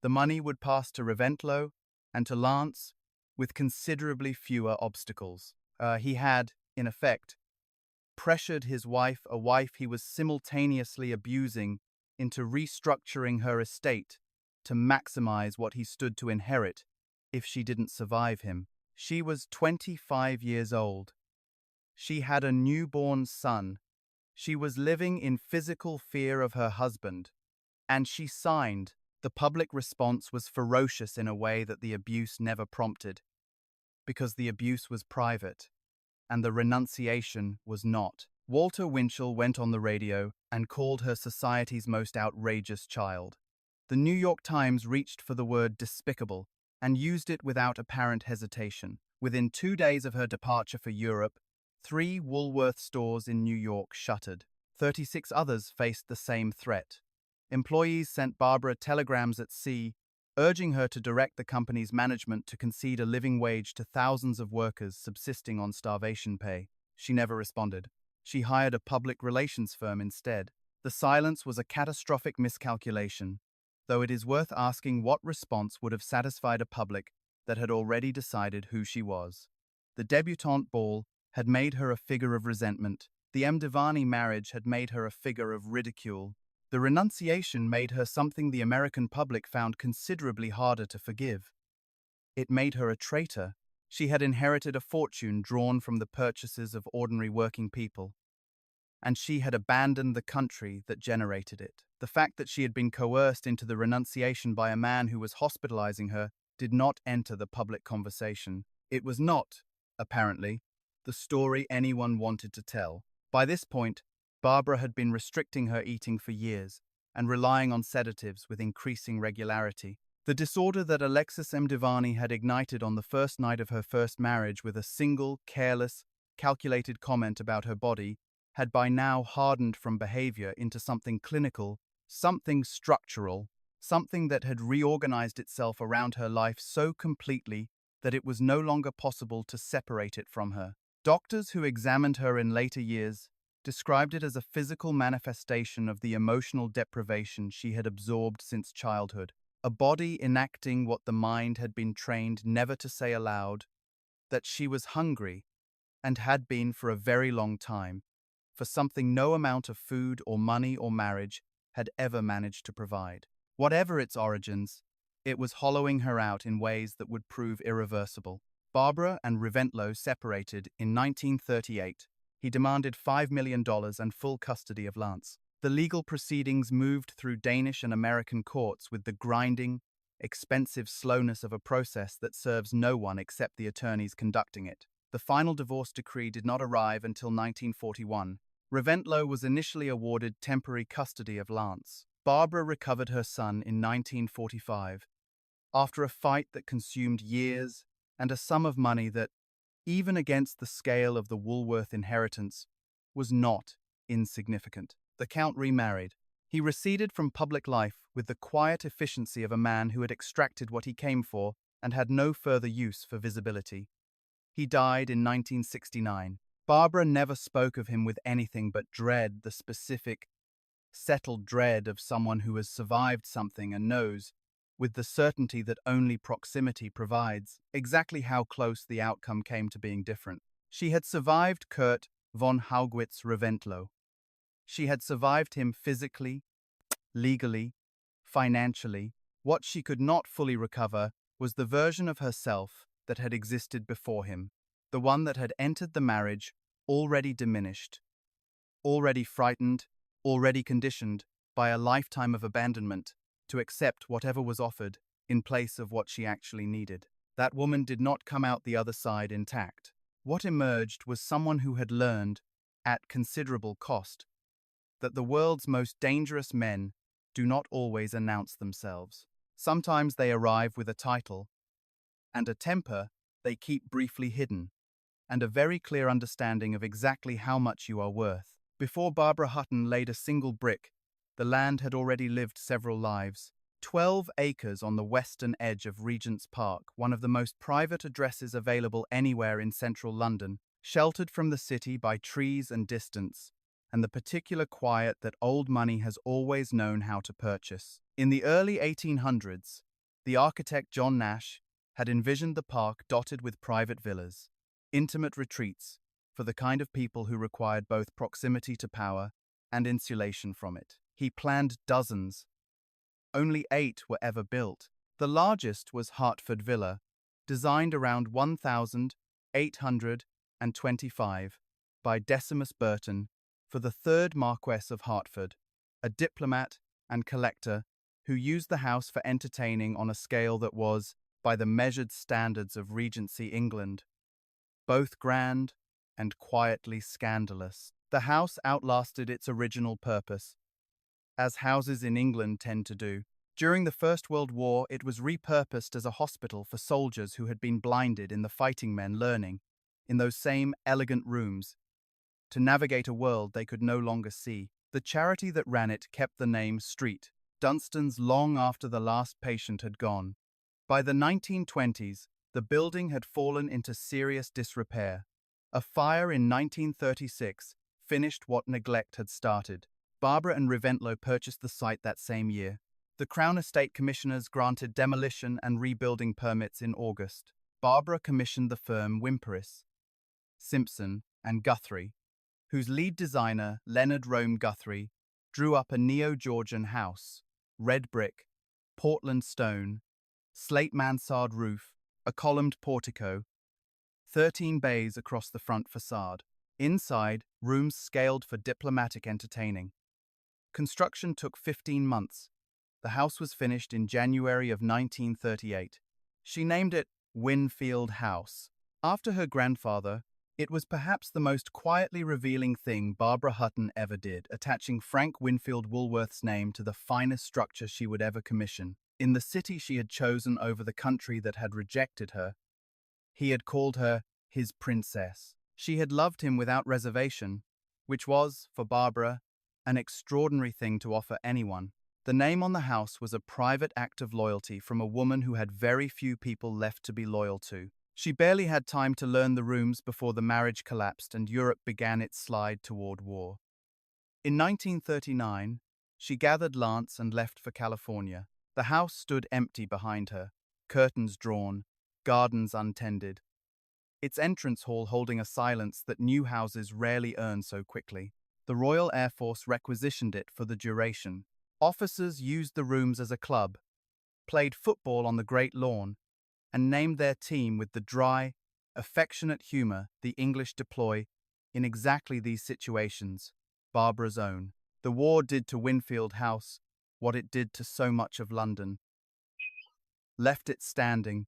the money would pass to Reventlow and to Lance with considerably fewer obstacles. He had, in effect, pressured his wife, a wife he was simultaneously abusing, into restructuring her estate to maximize what he stood to inherit if she didn't survive him. She was 25 years old. She had a newborn son. She was living in physical fear of her husband, and she signed. The public response was ferocious in a way that the abuse never prompted, because the abuse was private, and the renunciation was not. Walter Winchell went on the radio and called her society's most outrageous child. The New York Times reached for the word despicable and used it without apparent hesitation. Within 2 days of her departure for Europe, 3 Woolworth stores in New York shuttered. 36 others faced the same threat. Employees sent Barbara telegrams at sea, urging her to direct the company's management to concede a living wage to thousands of workers subsisting on starvation pay. She never responded. She hired a public relations firm instead. The silence was a catastrophic miscalculation, though it is worth asking what response would have satisfied a public that had already decided who she was. The debutante ball had made her a figure of resentment. The M. Divani marriage had made her a figure of ridicule. The renunciation made her something the American public found considerably harder to forgive. It made her a traitor. She had inherited a fortune drawn from the purchases of ordinary working people, and she had abandoned the country that generated it. The fact that she had been coerced into the renunciation by a man who was hospitalizing her did not enter the public conversation. It was not, apparently, the story anyone wanted to tell. By this point, Barbara had been restricting her eating for years and relying on sedatives with increasing regularity. The disorder that Alexis M. Divani had ignited on the first night of her first marriage with a single, careless, calculated comment about her body had by now hardened from behavior into something clinical, something structural, something that had reorganized itself around her life so completely that it was no longer possible to separate it from her. Doctors who examined her in later years described it as a physical manifestation of the emotional deprivation she had absorbed since childhood, a body enacting what the mind had been trained never to say aloud, that she was hungry, and had been for a very long time, for something no amount of food or money or marriage had ever managed to provide. Whatever its origins, it was hollowing her out in ways that would prove irreversible. Barbara and Reventlow separated in 1938. He demanded $5 million and full custody of Lance. The legal proceedings moved through Danish and American courts with the grinding, expensive slowness of a process that serves no one except the attorneys conducting it. The final divorce decree did not arrive until 1941. Reventlow was initially awarded temporary custody of Lance. Barbara recovered her son in 1945, after a fight that consumed years and a sum of money that, even against the scale of the Woolworth inheritance, was not insignificant. The Count remarried. He receded from public life with the quiet efficiency of a man who had extracted what he came for and had no further use for visibility. He died in 1969. Barbara never spoke of him with anything but dread, the specific, settled dread of someone who has survived something and knows, with the certainty that only proximity provides, exactly how close the outcome came to being different. She had survived Kurt von Haugwitz-Reventlow. She had survived him physically, legally, financially. What she could not fully recover was the version of herself that had existed before him, the one that had entered the marriage already diminished, already frightened, already conditioned by a lifetime of abandonment to accept whatever was offered in place of what she actually needed. That woman did not come out the other side intact. What emerged was someone who had learned, at considerable cost, that the world's most dangerous men do not always announce themselves. Sometimes they arrive with a title and a temper they keep briefly hidden, and a very clear understanding of exactly how much you are worth. Before Barbara Hutton laid a single brick, the land had already lived several lives. 12 acres on the western edge of Regent's Park, one of the most private addresses available anywhere in central London, sheltered from the city by trees and distance, and the particular quiet that old money has always known how to purchase. In the early 1800s, the architect John Nash had envisioned the park dotted with private villas, intimate retreats for the kind of people who required both proximity to power and insulation from it. He planned dozens. Only 8 were ever built. The largest was Hertford Villa, designed around 1825 by Decimus Burton for the 3rd Marquess of Hertford, a diplomat and collector who used the house for entertaining on a scale that was, by the measured standards of Regency England, both grand and quietly scandalous. The house outlasted its original purpose, as houses in England tend to do. During the First World War, it was repurposed as a hospital for soldiers who had been blinded in the fighting men learning, in those same elegant rooms, to navigate a world they could no longer see. The charity that ran it kept the name Street Dunstan's long after the last patient had gone. By the 1920s, the building had fallen into serious disrepair. A fire in 1936 finished what neglect had started. Barbara and Reventlow purchased the site that same year. The Crown Estate Commissioners granted demolition and rebuilding permits in August. Barbara commissioned the firm Wimperis, Simpson and Guthrie, whose lead designer, Leonard Rome Guthrie, drew up a neo-Georgian house, red brick, Portland stone, slate mansard roof, a columned portico, 13 bays across the front facade. Inside, rooms scaled for diplomatic entertaining. Construction took 15 months. The house was finished in January of 1938. She named it Winfield House. After her grandfather, it was perhaps the most quietly revealing thing Barbara Hutton ever did, attaching Frank Winfield Woolworth's name to the finest structure she would ever commission. In the city she had chosen over the country that had rejected her, he had called her his princess. She had loved him without reservation, which was, for Barbara, an extraordinary thing to offer anyone. The name on the house was a private act of loyalty from a woman who had very few people left to be loyal to. She barely had time to learn the rooms before the marriage collapsed and Europe began its slide toward war. In 1939, she gathered Lance and left for California. The house stood empty behind her, curtains drawn, gardens untended, its entrance hall holding a silence that new houses rarely earn so quickly. The Royal Air Force requisitioned it for the duration. Officers used the rooms as a club, played football on the Great Lawn, and named their team with the dry, affectionate humor the English deploy in exactly these situations, Barbara's own. The war did to Winfield House what it did to so much of London. Left it standing,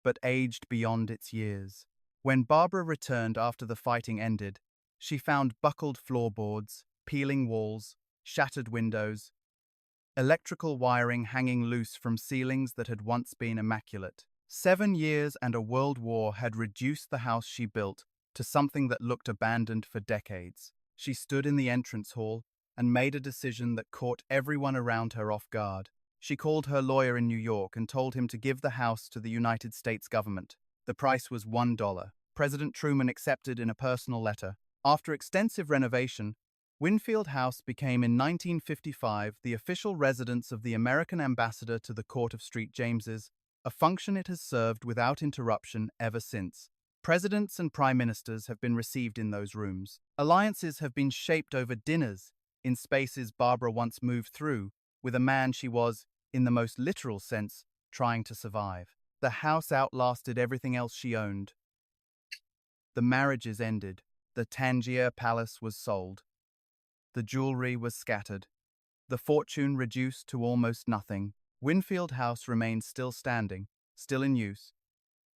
but aged beyond its years. When Barbara returned after the fighting ended, she found buckled floorboards, peeling walls, shattered windows, electrical wiring hanging loose from ceilings that had once been immaculate. 7 years and a world war had reduced the house she built to something that looked abandoned for decades. She stood in the entrance hall and made a decision that caught everyone around her off guard. She called her lawyer in New York and told him to give the house to the United States government. The price was $1. President Truman accepted in a personal letter. After extensive renovation, Winfield House became in 1955 the official residence of the American ambassador to the Court of St. James's, a function it has served without interruption ever since. Presidents and prime ministers have been received in those rooms. Alliances have been shaped over dinners in spaces Barbara once moved through with a man she was, in the most literal sense, trying to survive. The house outlasted everything else she owned. The marriages ended. The Tangier Palace was sold. The jewelry was scattered. The fortune reduced to almost nothing. Winfield House remained still standing, still in use,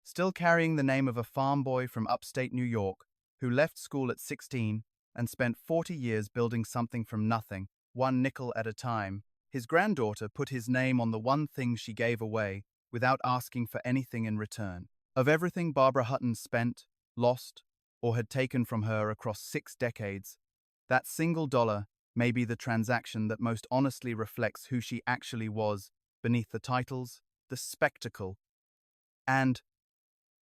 still carrying the name of a farm boy from upstate New York who left school at 16 and spent 40 years building something from nothing, one nickel at a time. His granddaughter put his name on the one thing she gave away without asking for anything in return. Of everything Barbara Hutton spent, lost, or had taken from her across 6 decades, that single dollar may be the transaction that most honestly reflects who she actually was beneath the titles, the spectacle, and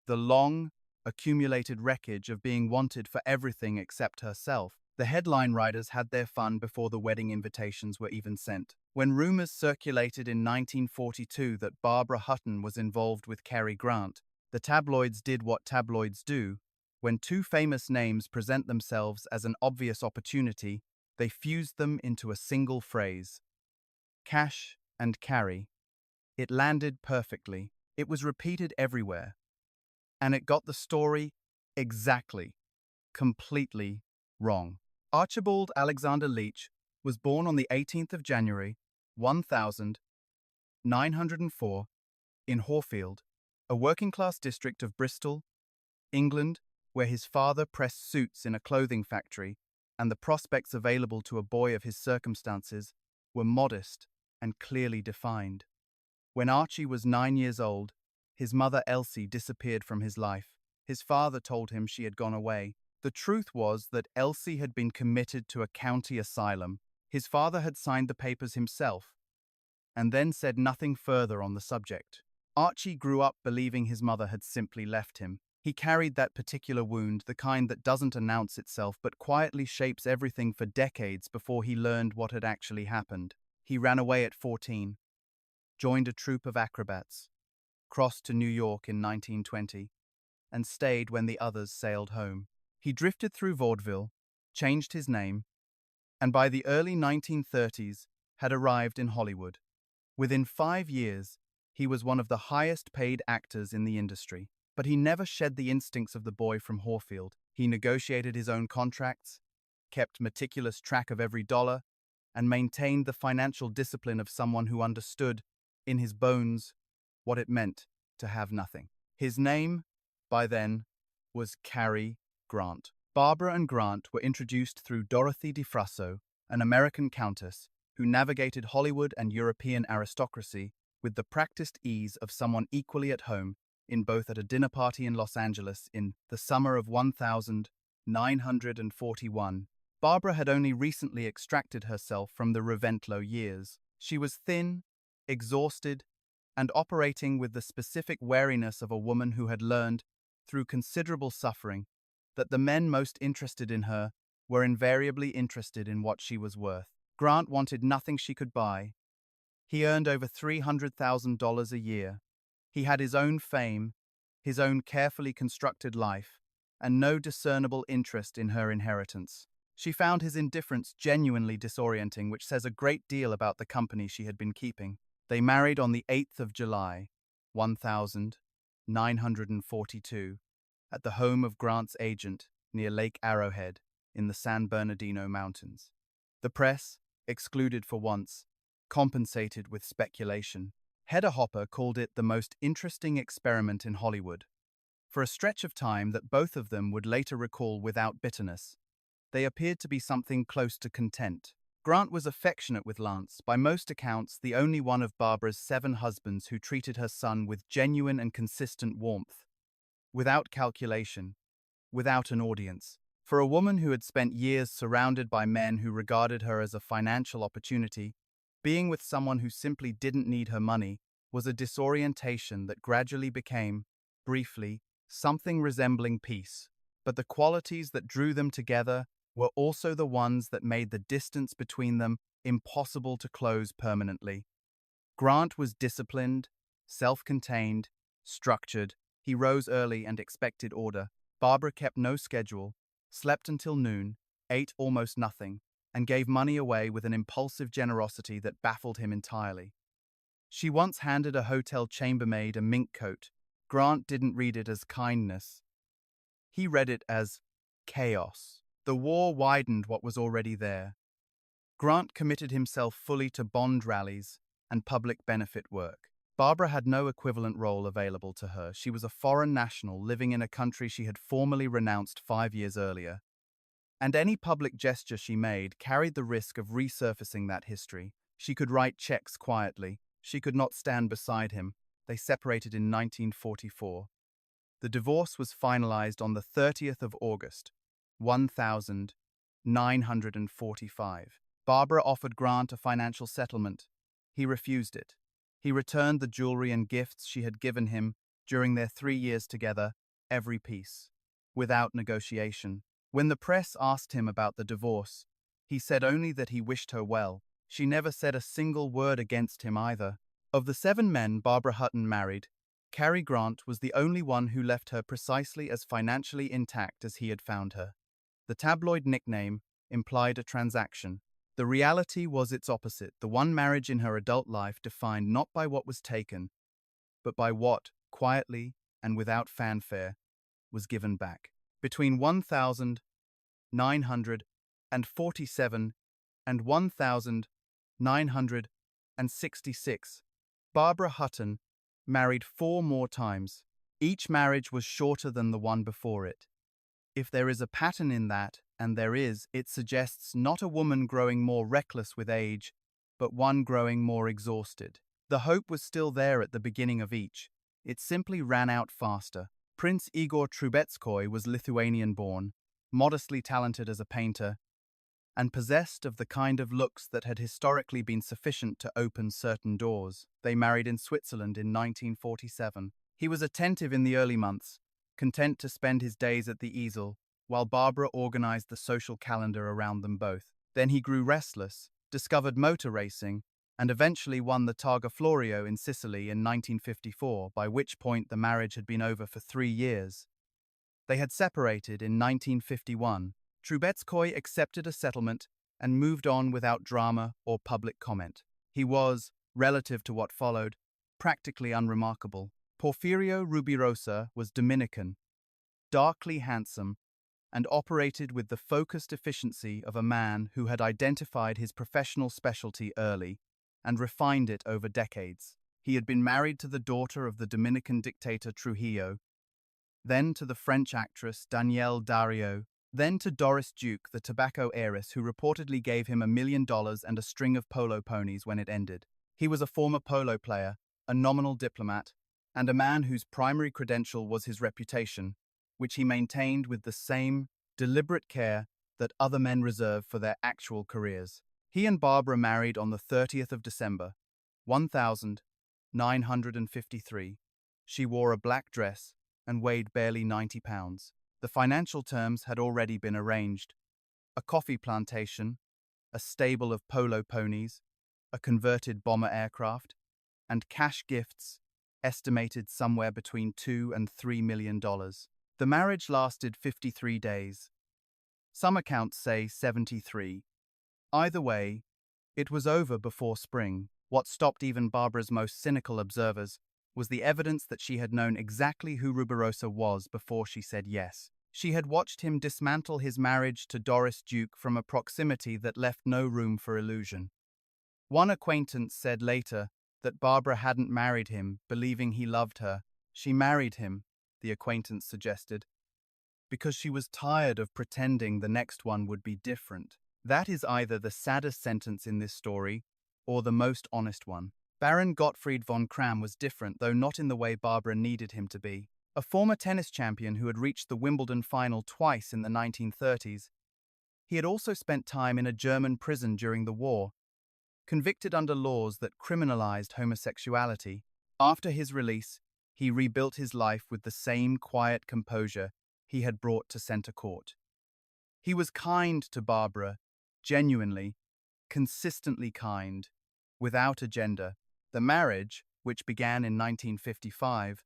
the long, accumulated wreckage of being wanted for everything except herself. The headline writers had their fun before the wedding invitations were even sent. When rumors circulated in 1942 that Barbara Hutton was involved with Cary Grant, the tabloids did what tabloids do. When two famous names present themselves as an obvious opportunity, they fused them into a single phrase: cash and carry. It landed perfectly. It was repeated everywhere. And it got the story exactly, completely wrong. Archibald Alexander Leach was born on the 18th of January, 1904, in Horfield, a working-class district of Bristol, England, where his father pressed suits in a clothing factory, and the prospects available to a boy of his circumstances were modest and clearly defined. When Archie was 9 years old, his mother Elsie disappeared from his life. His father told him she had gone away. The truth was that Elsie had been committed to a county asylum. His father had signed the papers himself, and then said nothing further on the subject. Archie grew up believing his mother had simply left him. He carried that particular wound, the kind that doesn't announce itself but quietly shapes everything for decades before he learned what had actually happened. He ran away at 14, joined a troupe of acrobats, crossed to New York in 1920, and stayed when the others sailed home. He drifted through vaudeville, changed his name, and by the early 1930s had arrived in Hollywood. Within 5 years, he was one of the highest-paid actors in the industry. But he never shed the instincts of the boy from Horfield. He negotiated his own contracts, kept meticulous track of every dollar, and maintained the financial discipline of someone who understood, in his bones, what it meant to have nothing. His name, by then, was Cary Grant. Barbara and Grant were introduced through Dorothy DeFrasso, an American countess who navigated Hollywood and European aristocracy with the practiced ease of someone equally at home in both at a dinner party in Los Angeles in the summer of 1941. Barbara had only recently extracted herself from the Reventlow years. She was thin, exhausted, and operating with the specific wariness of a woman who had learned, through considerable suffering, that the men most interested in her were invariably interested in what she was worth. Grant wanted nothing she could buy. He earned over $300,000 a year. He had his own fame, his own carefully constructed life, and no discernible interest in her inheritance. She found his indifference genuinely disorienting, which says a great deal about the company she had been keeping. They married on the 8th of July, 1942, at the home of Grant's agent near Lake Arrowhead in the San Bernardino Mountains. The press, excluded for once, compensated with speculation. Hedda Hopper called it the most interesting experiment in Hollywood. For a stretch of time that both of them would later recall without bitterness, they appeared to be something close to content. Grant was affectionate with Lance, by most accounts the only one of Barbara's 7 husbands who treated her son with genuine and consistent warmth, without calculation, without an audience. For a woman who had spent years surrounded by men who regarded her as a financial opportunity, being with someone who simply didn't need her money was a disorientation that gradually became, briefly, something resembling peace. But the qualities that drew them together were also the ones that made the distance between them impossible to close permanently. Grant was disciplined, self-contained, structured. He rose early and expected order. Barbara kept no schedule, slept until noon, ate almost nothing, and gave money away with an impulsive generosity that baffled him entirely. She once handed a hotel chambermaid a mink coat. Grant didn't read it as kindness. He read it as chaos. The war widened what was already there. Grant committed himself fully to bond rallies and public benefit work. Barbara had no equivalent role available to her. She was a foreign national living in a country she had formally renounced 5 years earlier. And any public gesture she made carried the risk of resurfacing that history. She could write checks quietly. She could not stand beside him. They separated in 1944. The divorce was finalized on the 30th of August, 1945. Barbara offered Grant a financial settlement. He refused it. He returned the jewelry and gifts she had given him during their 3 years together, every piece, without negotiation. When the press asked him about the divorce, he said only that he wished her well. She never said a single word against him either. Of the 7 men Barbara Hutton married, Cary Grant was the only one who left her precisely as financially intact as he had found her. The tabloid nickname implied a transaction. The reality was its opposite. The one marriage in her adult life defined not by what was taken, but by what, quietly and without fanfare, was given back. Between 1947 and 1966, Barbara Hutton married 4 more times. Each marriage was shorter than the one before it. If there is a pattern in that, and there is, it suggests not a woman growing more reckless with age, but one growing more exhausted. The hope was still there at the beginning of each. It simply ran out faster. Prince Igor Trubetskoy was Lithuanian-born, modestly talented as a painter, and possessed of the kind of looks that had historically been sufficient to open certain doors. They married in Switzerland in 1947. He was attentive in the early months, content to spend his days at the easel, while Barbara organized the social calendar around them both. Then he grew restless, discovered motor racing, and eventually won the Targa Florio in Sicily in 1954, by which point the marriage had been over for 3 years. They had separated in 1951. Trubetskoy accepted a settlement and moved on without drama or public comment. He was, relative to what followed, practically unremarkable. Porfirio Rubirosa was Dominican, darkly handsome, and operated with the focused efficiency of a man who had identified his professional specialty early and refined it over decades. He had been married to the daughter of the Dominican dictator Trujillo, then to the French actress Danielle Dario, then to Doris Duke, the tobacco heiress who reportedly gave him $1 million and a string of polo ponies when it ended. He was a former polo player, a nominal diplomat, and a man whose primary credential was his reputation, which he maintained with the same deliberate care that other men reserve for their actual careers. He and Barbara married on the 30th of December, 1953. She wore a black dress and weighed barely 90 pounds. The financial terms had already been arranged. A coffee plantation, a stable of polo ponies, a converted bomber aircraft, and cash gifts estimated somewhere between $2 and $3 million. The marriage lasted 53 days. Some accounts say 73. Either way, it was over before spring. What stopped even Barbara's most cynical observers was the evidence that she had known exactly who Rubirosa was before she said yes. She had watched him dismantle his marriage to Doris Duke from a proximity that left no room for illusion. One acquaintance said later that Barbara hadn't married him, believing he loved her. She married him, the acquaintance suggested, because she was tired of pretending the next one would be different. That is either the saddest sentence in this story or the most honest one. Baron Gottfried von Cram was different, though not in the way Barbara needed him to be. A former tennis champion who had reached the Wimbledon final twice in the 1930s, he had also spent time in a German prison during the war, convicted under laws that criminalized homosexuality. After his release, he rebuilt his life with the same quiet composure he had brought to center court. He was kind to Barbara, genuinely, consistently kind, without agenda. The marriage, which began in 1955,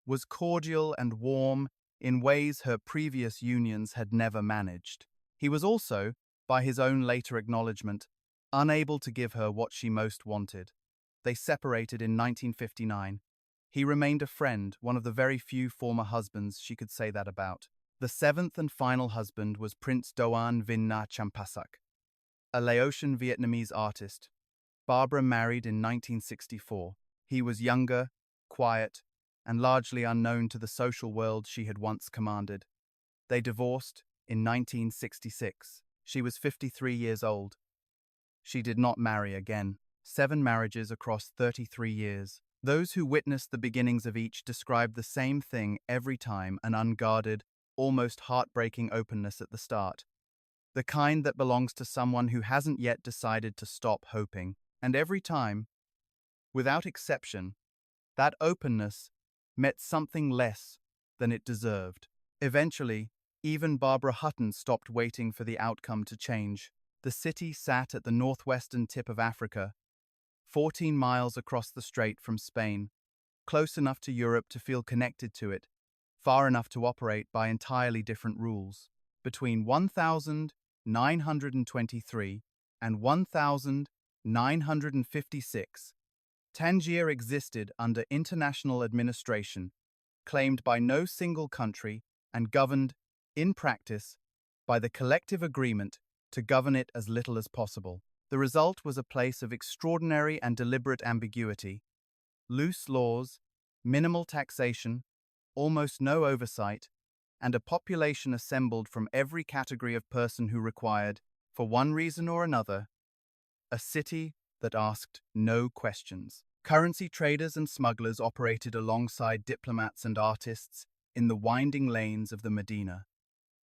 was cordial and warm in ways her previous unions had never managed. He was also, by his own later acknowledgement, unable to give her what she most wanted. They separated in 1959. He remained a friend, one of the very few former husbands she could say that about. The seventh and final husband was Prince Doan Vin Na Champasak, a Laotian Vietnamese artist. Barbara married in 1964. He was younger, quiet, and largely unknown to the social world she had once commanded. They divorced in 1966. She was 53 years old. She did not marry again. 7 marriages across 33 years. Those who witnessed the beginnings of each described the same thing every time: an unguarded, almost heartbreaking openness at the start. The kind that belongs to someone who hasn't yet decided to stop hoping. And every time, without exception, that openness met something less than it deserved. Eventually, even Barbara Hutton stopped waiting for the outcome to change. The city sat at the northwestern tip of Africa, 14 miles across the strait from Spain, close enough to Europe to feel connected to it, far enough to operate by entirely different rules. Between 1923 and 1956, Tangier existed under international administration, claimed by no single country and governed, in practice, by the collective agreement to govern it as little as possible. The result was a place of extraordinary and deliberate ambiguity, loose laws, minimal taxation, almost no oversight, and a population assembled from every category of person who required, for one reason or another, a city that asked no questions. Currency traders and smugglers operated alongside diplomats and artists in the winding lanes of the Medina.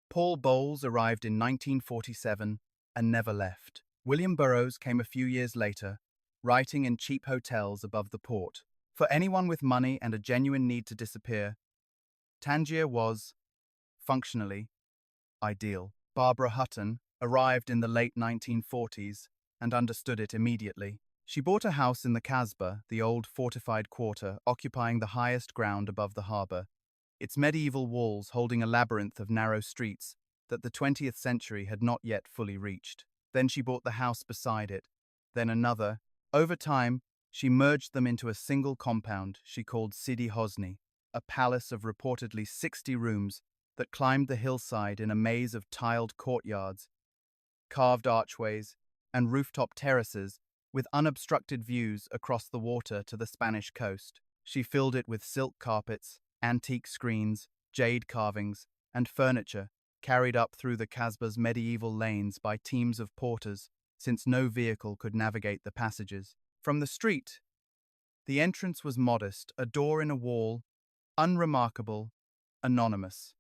Paul Bowles arrived in 1947 and never left. William Burroughs came a few years later, writing in cheap hotels above the port. For anyone with money and a genuine need to disappear, Tangier was, functionally, ideal. Barbara Hutton arrived in the late 1940s and understood it immediately. She bought a house in the Casbah, the old fortified quarter, occupying the highest ground above the harbour, its medieval walls holding a labyrinth of narrow streets that the 20th century had not yet fully reached. Then she bought the house beside it, then another. Over time, she merged them into a single compound she called Sidi Hosni, a palace of reportedly 60 rooms that climbed the hillside in a maze of tiled courtyards, carved archways, and rooftop terraces with unobstructed views across the water to the Spanish coast. She filled it with silk carpets, antique screens, jade carvings, and furniture carried up through the Casbah's medieval lanes by teams of porters, since no vehicle could navigate the passages. From the street, the entrance was modest, a door in a wall, unremarkable, anonymous.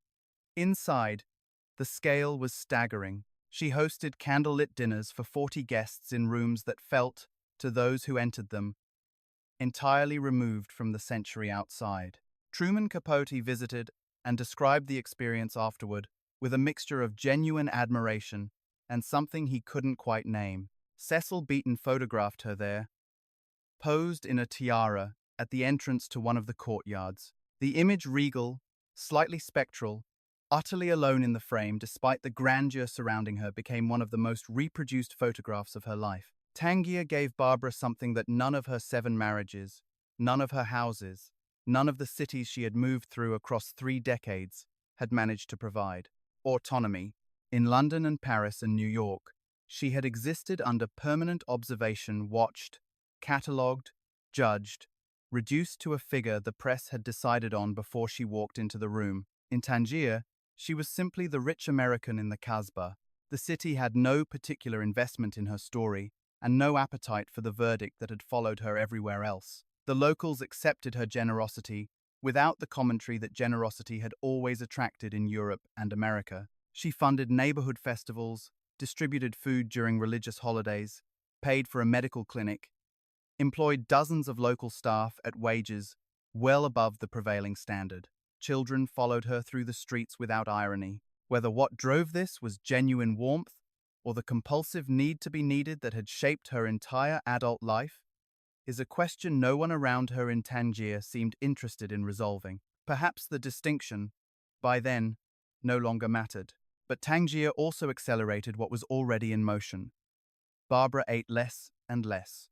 Inside, the scale was staggering. She hosted candlelit dinners for 40 guests in rooms that felt, to those who entered them, entirely removed from the century outside. Truman Capote visited and described the experience afterward with a mixture of genuine admiration and something he couldn't quite name. Cecil Beaton photographed her there, posed in a tiara at the entrance to one of the courtyards. The image regal, slightly spectral, utterly alone in the frame despite the grandeur surrounding her, became one of the most reproduced photographs of her life. Tangier gave Barbara something that none of her 7 marriages, none of her houses, none of the cities she had moved through across 3 decades had managed to provide: autonomy. In London and Paris and New York, she had existed under permanent observation, watched, catalogued, judged, reduced to a figure the press had decided on before she walked into the room. In Tangier, she was simply the rich American in the Casbah. The city had no particular investment in her story and no appetite for the verdict that had followed her everywhere else. The locals accepted her generosity without the commentary that generosity had always attracted in Europe and America. She funded neighborhood festivals, distributed food during religious holidays, paid for a medical clinic, employed dozens of local staff at wages well above the prevailing standard. Children followed her through the streets without irony. Whether what drove this was genuine warmth or the compulsive need to be needed that had shaped her entire adult life is a question no one around her in Tangier seemed interested in resolving. Perhaps the distinction, by then, no longer mattered. But Tangier also accelerated what was already in motion. Barbara ate less and less.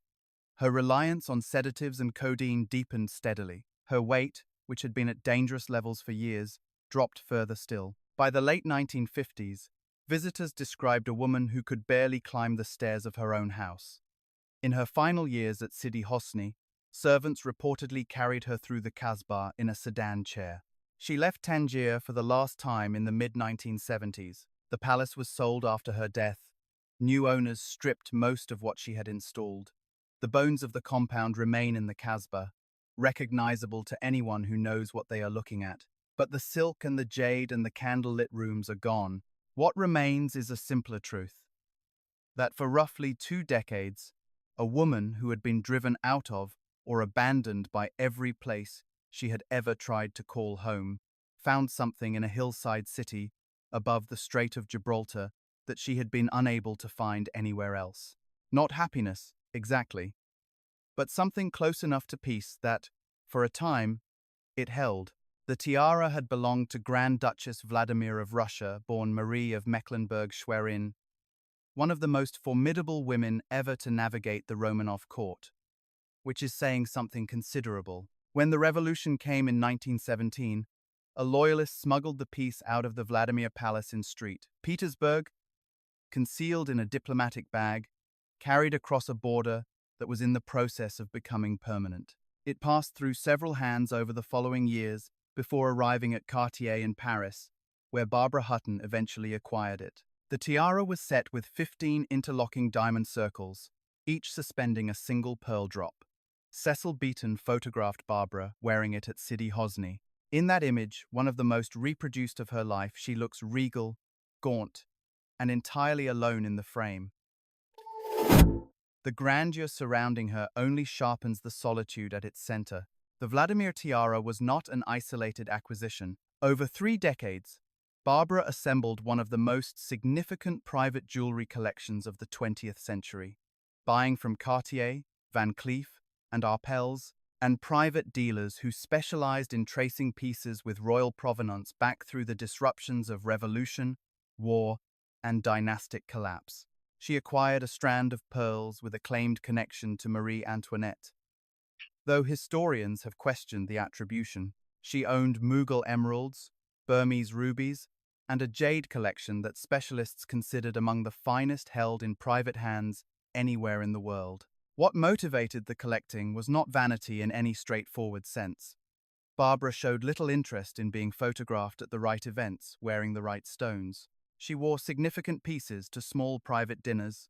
Her reliance on sedatives and codeine deepened steadily. Her weight, which had been at dangerous levels for years, dropped further still. By the late 1950s, visitors described a woman who could barely climb the stairs of her own house. In her final years at Sidi Hosni, servants reportedly carried her through the Casbah in a sedan chair. She left Tangier for the last time in the mid-1970s. The palace was sold after her death. New owners stripped most of what she had installed. The bones of the compound remain in the Casbah, recognizable to anyone who knows what they are looking at. But the silk and the jade and the candlelit rooms are gone. What remains is a simpler truth: that for roughly 2 decades, a woman who had been driven out of or abandoned by every place she had ever tried to call home found something in a hillside city above the Strait of Gibraltar that she had been unable to find anywhere else. Not happiness, exactly, but something close enough to peace that, for a time, it held. The tiara had belonged to Grand Duchess Vladimir of Russia, born Marie of Mecklenburg-Schwerin, one of the most formidable women ever to navigate the Romanov court, which is saying something considerable. When the revolution came in 1917, a loyalist smuggled the piece out of the Vladimir Palace in St. Petersburg, concealed in a diplomatic bag, carried across a border that was in the process of becoming permanent. It passed through several hands over the following years before arriving at Cartier in Paris, where Barbara Hutton eventually acquired it. The tiara was set with 15 interlocking diamond circles, each suspending a single pearl drop. Cecil Beaton photographed Barbara wearing it at Sidi Hosni. In that image, one of the most reproduced of her life, she looks regal, gaunt, and entirely alone in the frame. The grandeur surrounding her only sharpens the solitude at its center. The Vladimir tiara was not an isolated acquisition. Over 3 decades, Barbara assembled one of the most significant private jewelry collections of the 20th century, buying from Cartier, Van Cleef, and Arpels, and private dealers who specialized in tracing pieces with royal provenance back through the disruptions of revolution, war, and dynastic collapse. She acquired a strand of pearls with a claimed connection to Marie Antoinette. Though historians have questioned the attribution, she owned Mughal emeralds, Burmese rubies, and a jade collection that specialists considered among the finest held in private hands anywhere in the world. What motivated the collecting was not vanity in any straightforward sense. Barbara showed little interest in being photographed at the right events, wearing the right stones. She wore significant pieces to small private dinners,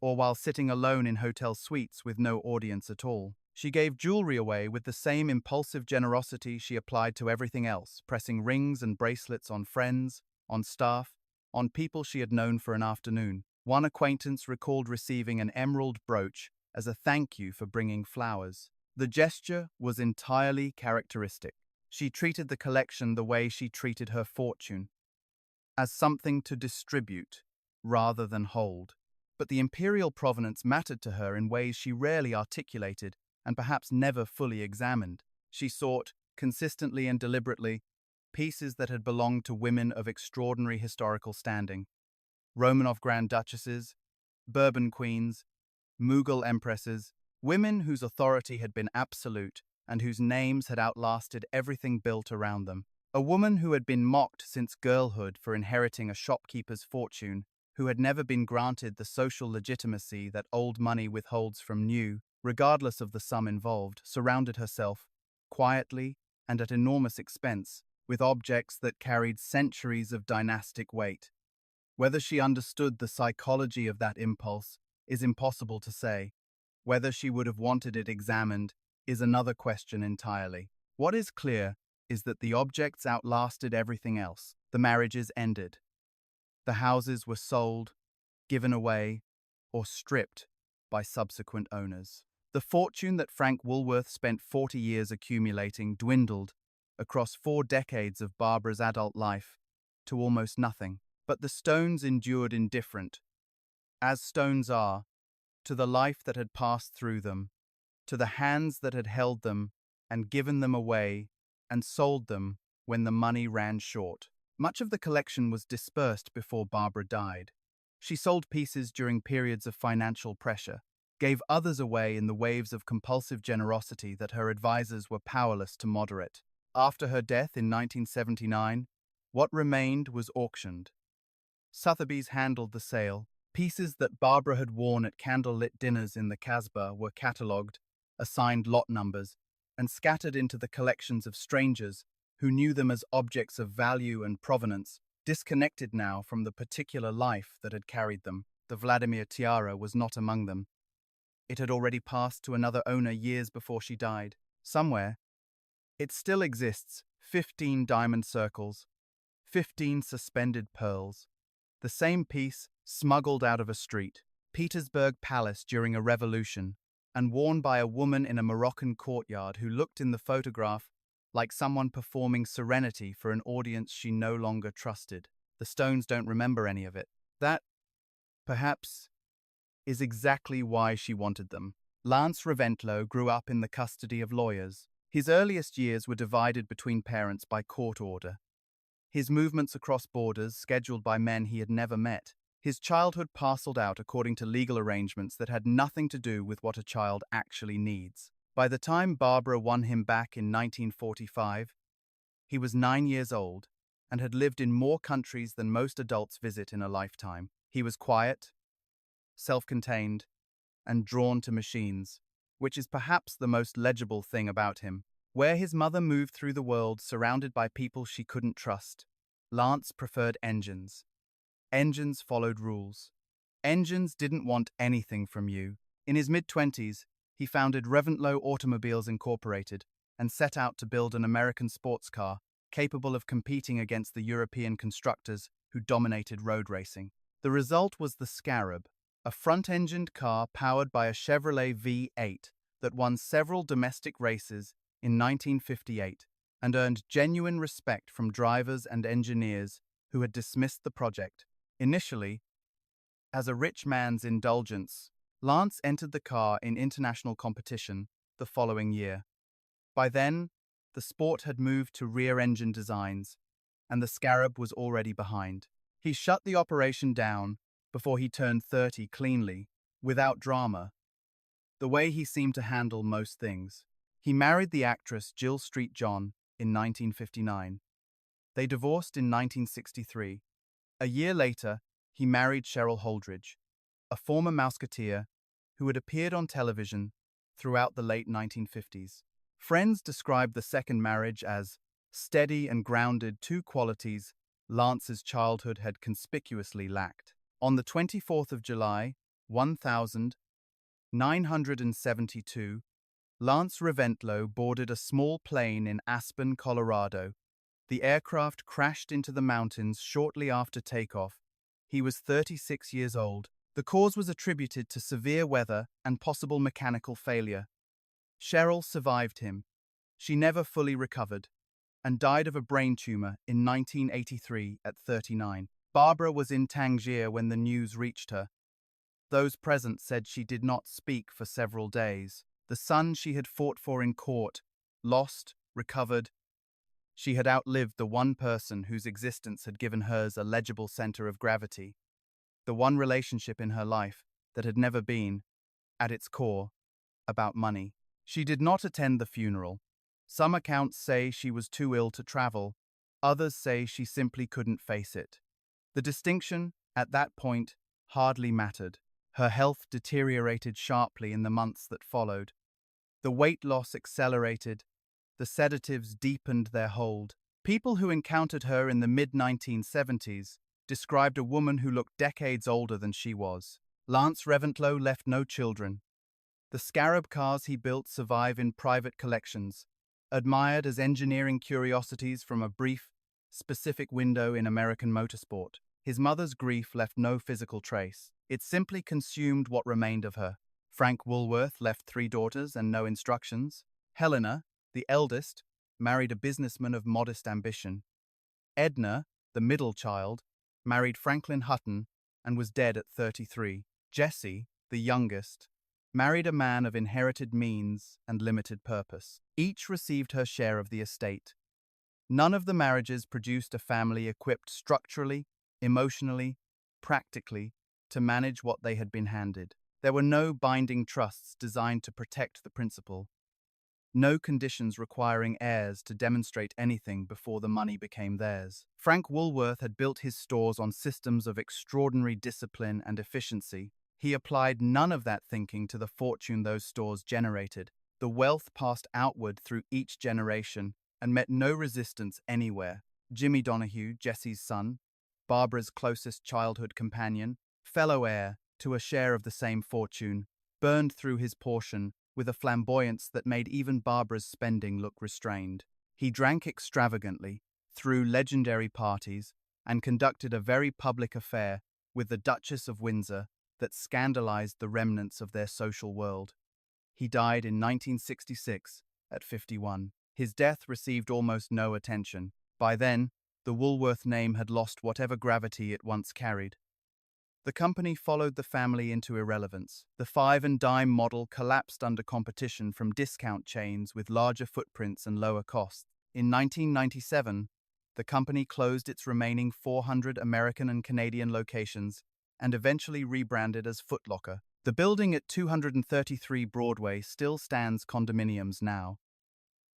or while sitting alone in hotel suites with no audience at all. She gave jewelry away with the same impulsive generosity she applied to everything else, pressing rings and bracelets on friends, on staff, on people she had known for an afternoon. One acquaintance recalled receiving an emerald brooch as a thank you for bringing flowers. The gesture was entirely characteristic. She treated the collection the way she treated her fortune, as something to distribute rather than hold. But the imperial provenance mattered to her in ways she rarely articulated and perhaps never fully examined. She sought, consistently and deliberately, pieces that had belonged to women of extraordinary historical standing. Romanov Grand Duchesses, Bourbon Queens, Mughal Empresses, women whose authority had been absolute and whose names had outlasted everything built around them. A woman who had been mocked since girlhood for inheriting a shopkeeper's fortune, who had never been granted the social legitimacy that old money withholds from new, regardless of the sum involved, surrounded herself, quietly and at enormous expense, with objects that carried centuries of dynastic weight. Whether she understood the psychology of that impulse is impossible to say. Whether she would have wanted it examined is another question entirely. What is clear is that the objects outlasted everything else. The marriages ended. The houses were sold, given away, or stripped by subsequent owners. The fortune that Frank Woolworth spent 40 years accumulating dwindled across 4 decades of Barbara's adult life to almost nothing. But the stones endured indifferent, as stones are, to the life that had passed through them, to the hands that had held them and given them away and sold them when the money ran short. Much of the collection was dispersed before Barbara died. She sold pieces during periods of financial pressure, gave others away in the waves of compulsive generosity that her advisors were powerless to moderate. After her death in 1979, what remained was auctioned. Sotheby's handled the sale. Pieces that Barbara had worn at candlelit dinners in the Casbah were catalogued, assigned lot numbers, and scattered into the collections of strangers who knew them as objects of value and provenance, disconnected now from the particular life that had carried them. The Vladimir tiara was not among them. It had already passed to another owner years before she died. Somewhere, it still exists, 15 diamond circles, 15 suspended pearls. The same piece, smuggled out of a street, Petersburg Palace during a revolution, and worn by a woman in a Moroccan courtyard who looked in the photograph like someone performing Serenity for an audience she no longer trusted. The stones don't remember any of it. That, perhaps, is exactly why she wanted them. Lance Raventlow grew up in the custody of lawyers. His earliest years were divided between parents by court order. His movements across borders, scheduled by men he had never met. His childhood parceled out according to legal arrangements that had nothing to do with what a child actually needs. By the time Barbara won him back in 1945, he was 9 years old and had lived in more countries than most adults visit in a lifetime. He was quiet, self-contained, and drawn to machines, which is perhaps the most legible thing about him. Where his mother moved through the world surrounded by people she couldn't trust, Lance preferred engines. Engines followed rules. Engines didn't want anything from you. In his mid-20s, he founded Reventlow Automobiles Incorporated and set out to build an American sports car capable of competing against the European constructors who dominated road racing. The result was the Scarab, a front-engined car powered by a Chevrolet V8 that won several domestic races in 1958 and earned genuine respect from drivers and engineers who had dismissed the project. Initially, as a rich man's indulgence, Lance entered the car in international competition the following year. By then, the sport had moved to rear-engine designs, and the Scarab was already behind. He shut the operation down before he turned 30 cleanly, without drama, the way he seemed to handle most things. He married the actress Jill Street John in 1959. They divorced in 1963. A year later, he married Cheryl Holdridge, a former Mouseketeer who had appeared on television throughout the late 1950s. Friends described the second marriage as steady and grounded, 2 qualities Lance's childhood had conspicuously lacked. On the 24th of July, 1972, Lance Raventlow boarded a small plane in Aspen, Colorado. The aircraft crashed into the mountains shortly after takeoff He was 36 years old. The cause was attributed to severe weather and possible mechanical failure. Cheryl survived him. She never fully recovered and died of a brain tumor in 1983 at 39. Barbara was in Tangier when the news reached her. Those present said she did not speak for several days. The son she had fought for in court, lost, recovered. She had outlived the one person whose existence had given hers a legible center of gravity, the one relationship in her life that had never been, at its core, about money. She did not attend the funeral. Some accounts say she was too ill to travel. Others say she simply couldn't face it. The distinction, at that point, hardly mattered. Her health deteriorated sharply in the months that followed. The weight loss accelerated. The sedatives deepened their hold. People who encountered her in the mid-1970s described a woman who looked decades older than she was. Lance Reventlow left no children. The scarab cars he built survive in private collections, admired as engineering curiosities from a brief, specific window in American motorsport. His mother's grief left no physical trace. It simply consumed what remained of her. Frank Woolworth left 3 daughters and no instructions. Helena, the eldest, married a businessman of modest ambition. Edna, the middle child, married Franklin Hutton and was dead at 33. Jessie, the youngest, married a man of inherited means and limited purpose. Each received her share of the estate. None of the marriages produced a family equipped structurally, emotionally, practically, to manage what they had been handed. There were no binding trusts designed to protect the principal. No conditions requiring heirs to demonstrate anything before the money became theirs. Frank Woolworth had built his stores on systems of extraordinary discipline and efficiency. He applied none of that thinking to the fortune those stores generated. The wealth passed outward through each generation and met no resistance anywhere. Jimmy Donahue, Jessie's son, Barbara's closest childhood companion, fellow heir to a share of the same fortune, burned through his portion with a flamboyance that made even Barbara's spending look restrained. He drank extravagantly, threw legendary parties, and conducted a very public affair with the Duchess of Windsor that scandalized the remnants of their social world. He died in 1966 at 51. His death received almost no attention. By then, the Woolworth name had lost whatever gravity it once carried. The company followed the family into irrelevance. The 5 and dime model collapsed under competition from discount chains with larger footprints and lower costs. In 1997, the company closed its remaining 400 American and Canadian locations and eventually rebranded as Foot Locker. The building at 233 Broadway still stands condominiums now.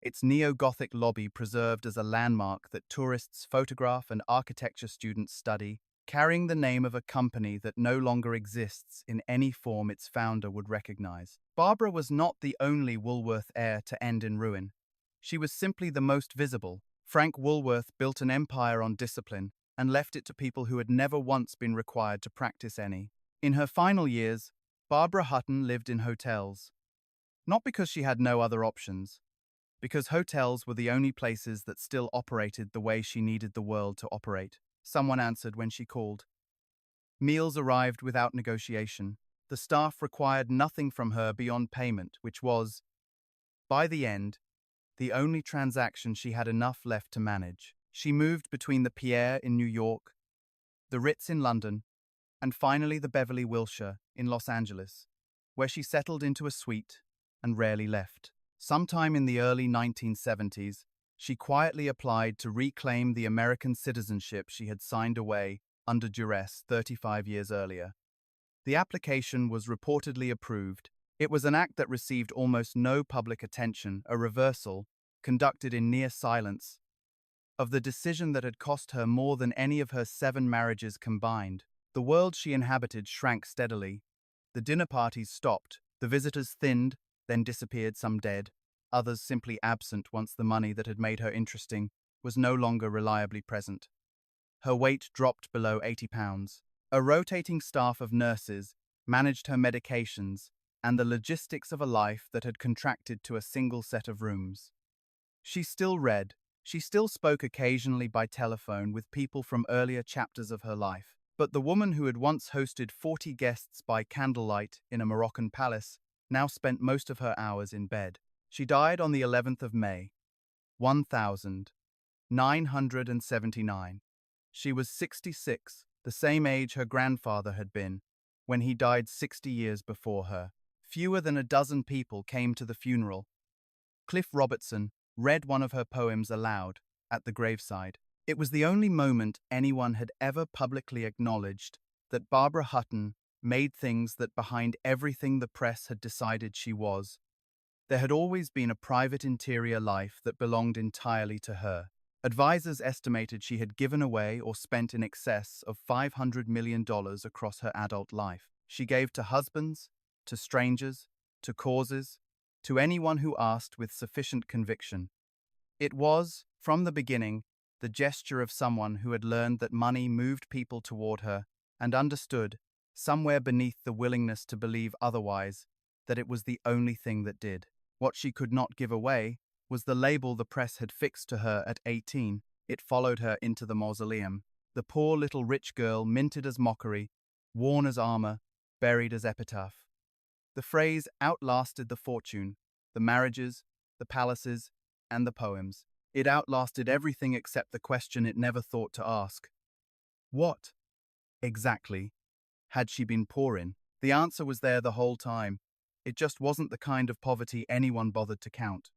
Its neo-Gothic lobby preserved as a landmark that tourists photograph and architecture students study, carrying the name of a company that no longer exists in any form its founder would recognize. Barbara was not the only Woolworth heir to end in ruin. She was simply the most visible. Frank Woolworth built an empire on discipline and left it to people who had never once been required to practice any. In her final years, Barbara Hutton lived in hotels. Not because she had no other options, because hotels were the only places that still operated the way she needed the world to operate. Someone answered when she called. Meals arrived without negotiation. The staff required nothing from her beyond payment, which was, by the end, the only transaction she had enough left to manage. She moved between the Pierre in New York, the Ritz in London, and finally the Beverly Wilshire in Los Angeles, where she settled into a suite and rarely left. Sometime in the early 1970s, she quietly applied to reclaim the American citizenship she had signed away under duress 35 years earlier. The application was reportedly approved. It was an act that received almost no public attention, a reversal, conducted in near silence, of the decision that had cost her more than any of her 7 marriages combined. The world she inhabited shrank steadily. The dinner parties stopped, the visitors thinned, then disappeared, some dead, others simply absent once the money that had made her interesting was no longer reliably present. Her weight dropped below 80 pounds. A rotating staff of nurses managed her medications and the logistics of a life that had contracted to a single set of rooms. She still read. She still spoke occasionally by telephone with people from earlier chapters of her life. But the woman who had once hosted 40 guests by candlelight in a Moroccan palace now spent most of her hours in bed. She died on the 11th of May, 1979. She was 66, the same age her grandfather had been, when he died 60 years before her. Fewer than a dozen people came to the funeral. Cliff Robertson read one of her poems aloud at the graveside. It was the only moment anyone had ever publicly acknowledged that Barbara Hutton made things that behind everything the press had decided she was. There had always been a private interior life that belonged entirely to her. Advisors estimated she had given away or spent in excess of $500 million across her adult life. She gave to husbands, to strangers, to causes, to anyone who asked with sufficient conviction. It was, from the beginning, the gesture of someone who had learned that money moved people toward her and understood, somewhere beneath the willingness to believe otherwise, that it was the only thing that did. What she could not give away was the label the press had fixed to her at 18. It followed her into the mausoleum. The poor little rich girl, minted as mockery, worn as armor, buried as epitaph. The phrase outlasted the fortune, the marriages, the palaces, and the poems. It outlasted everything except the question it never thought to ask. What, exactly, had she been poor in? The answer was there the whole time. It just wasn't the kind of poverty anyone bothered to count.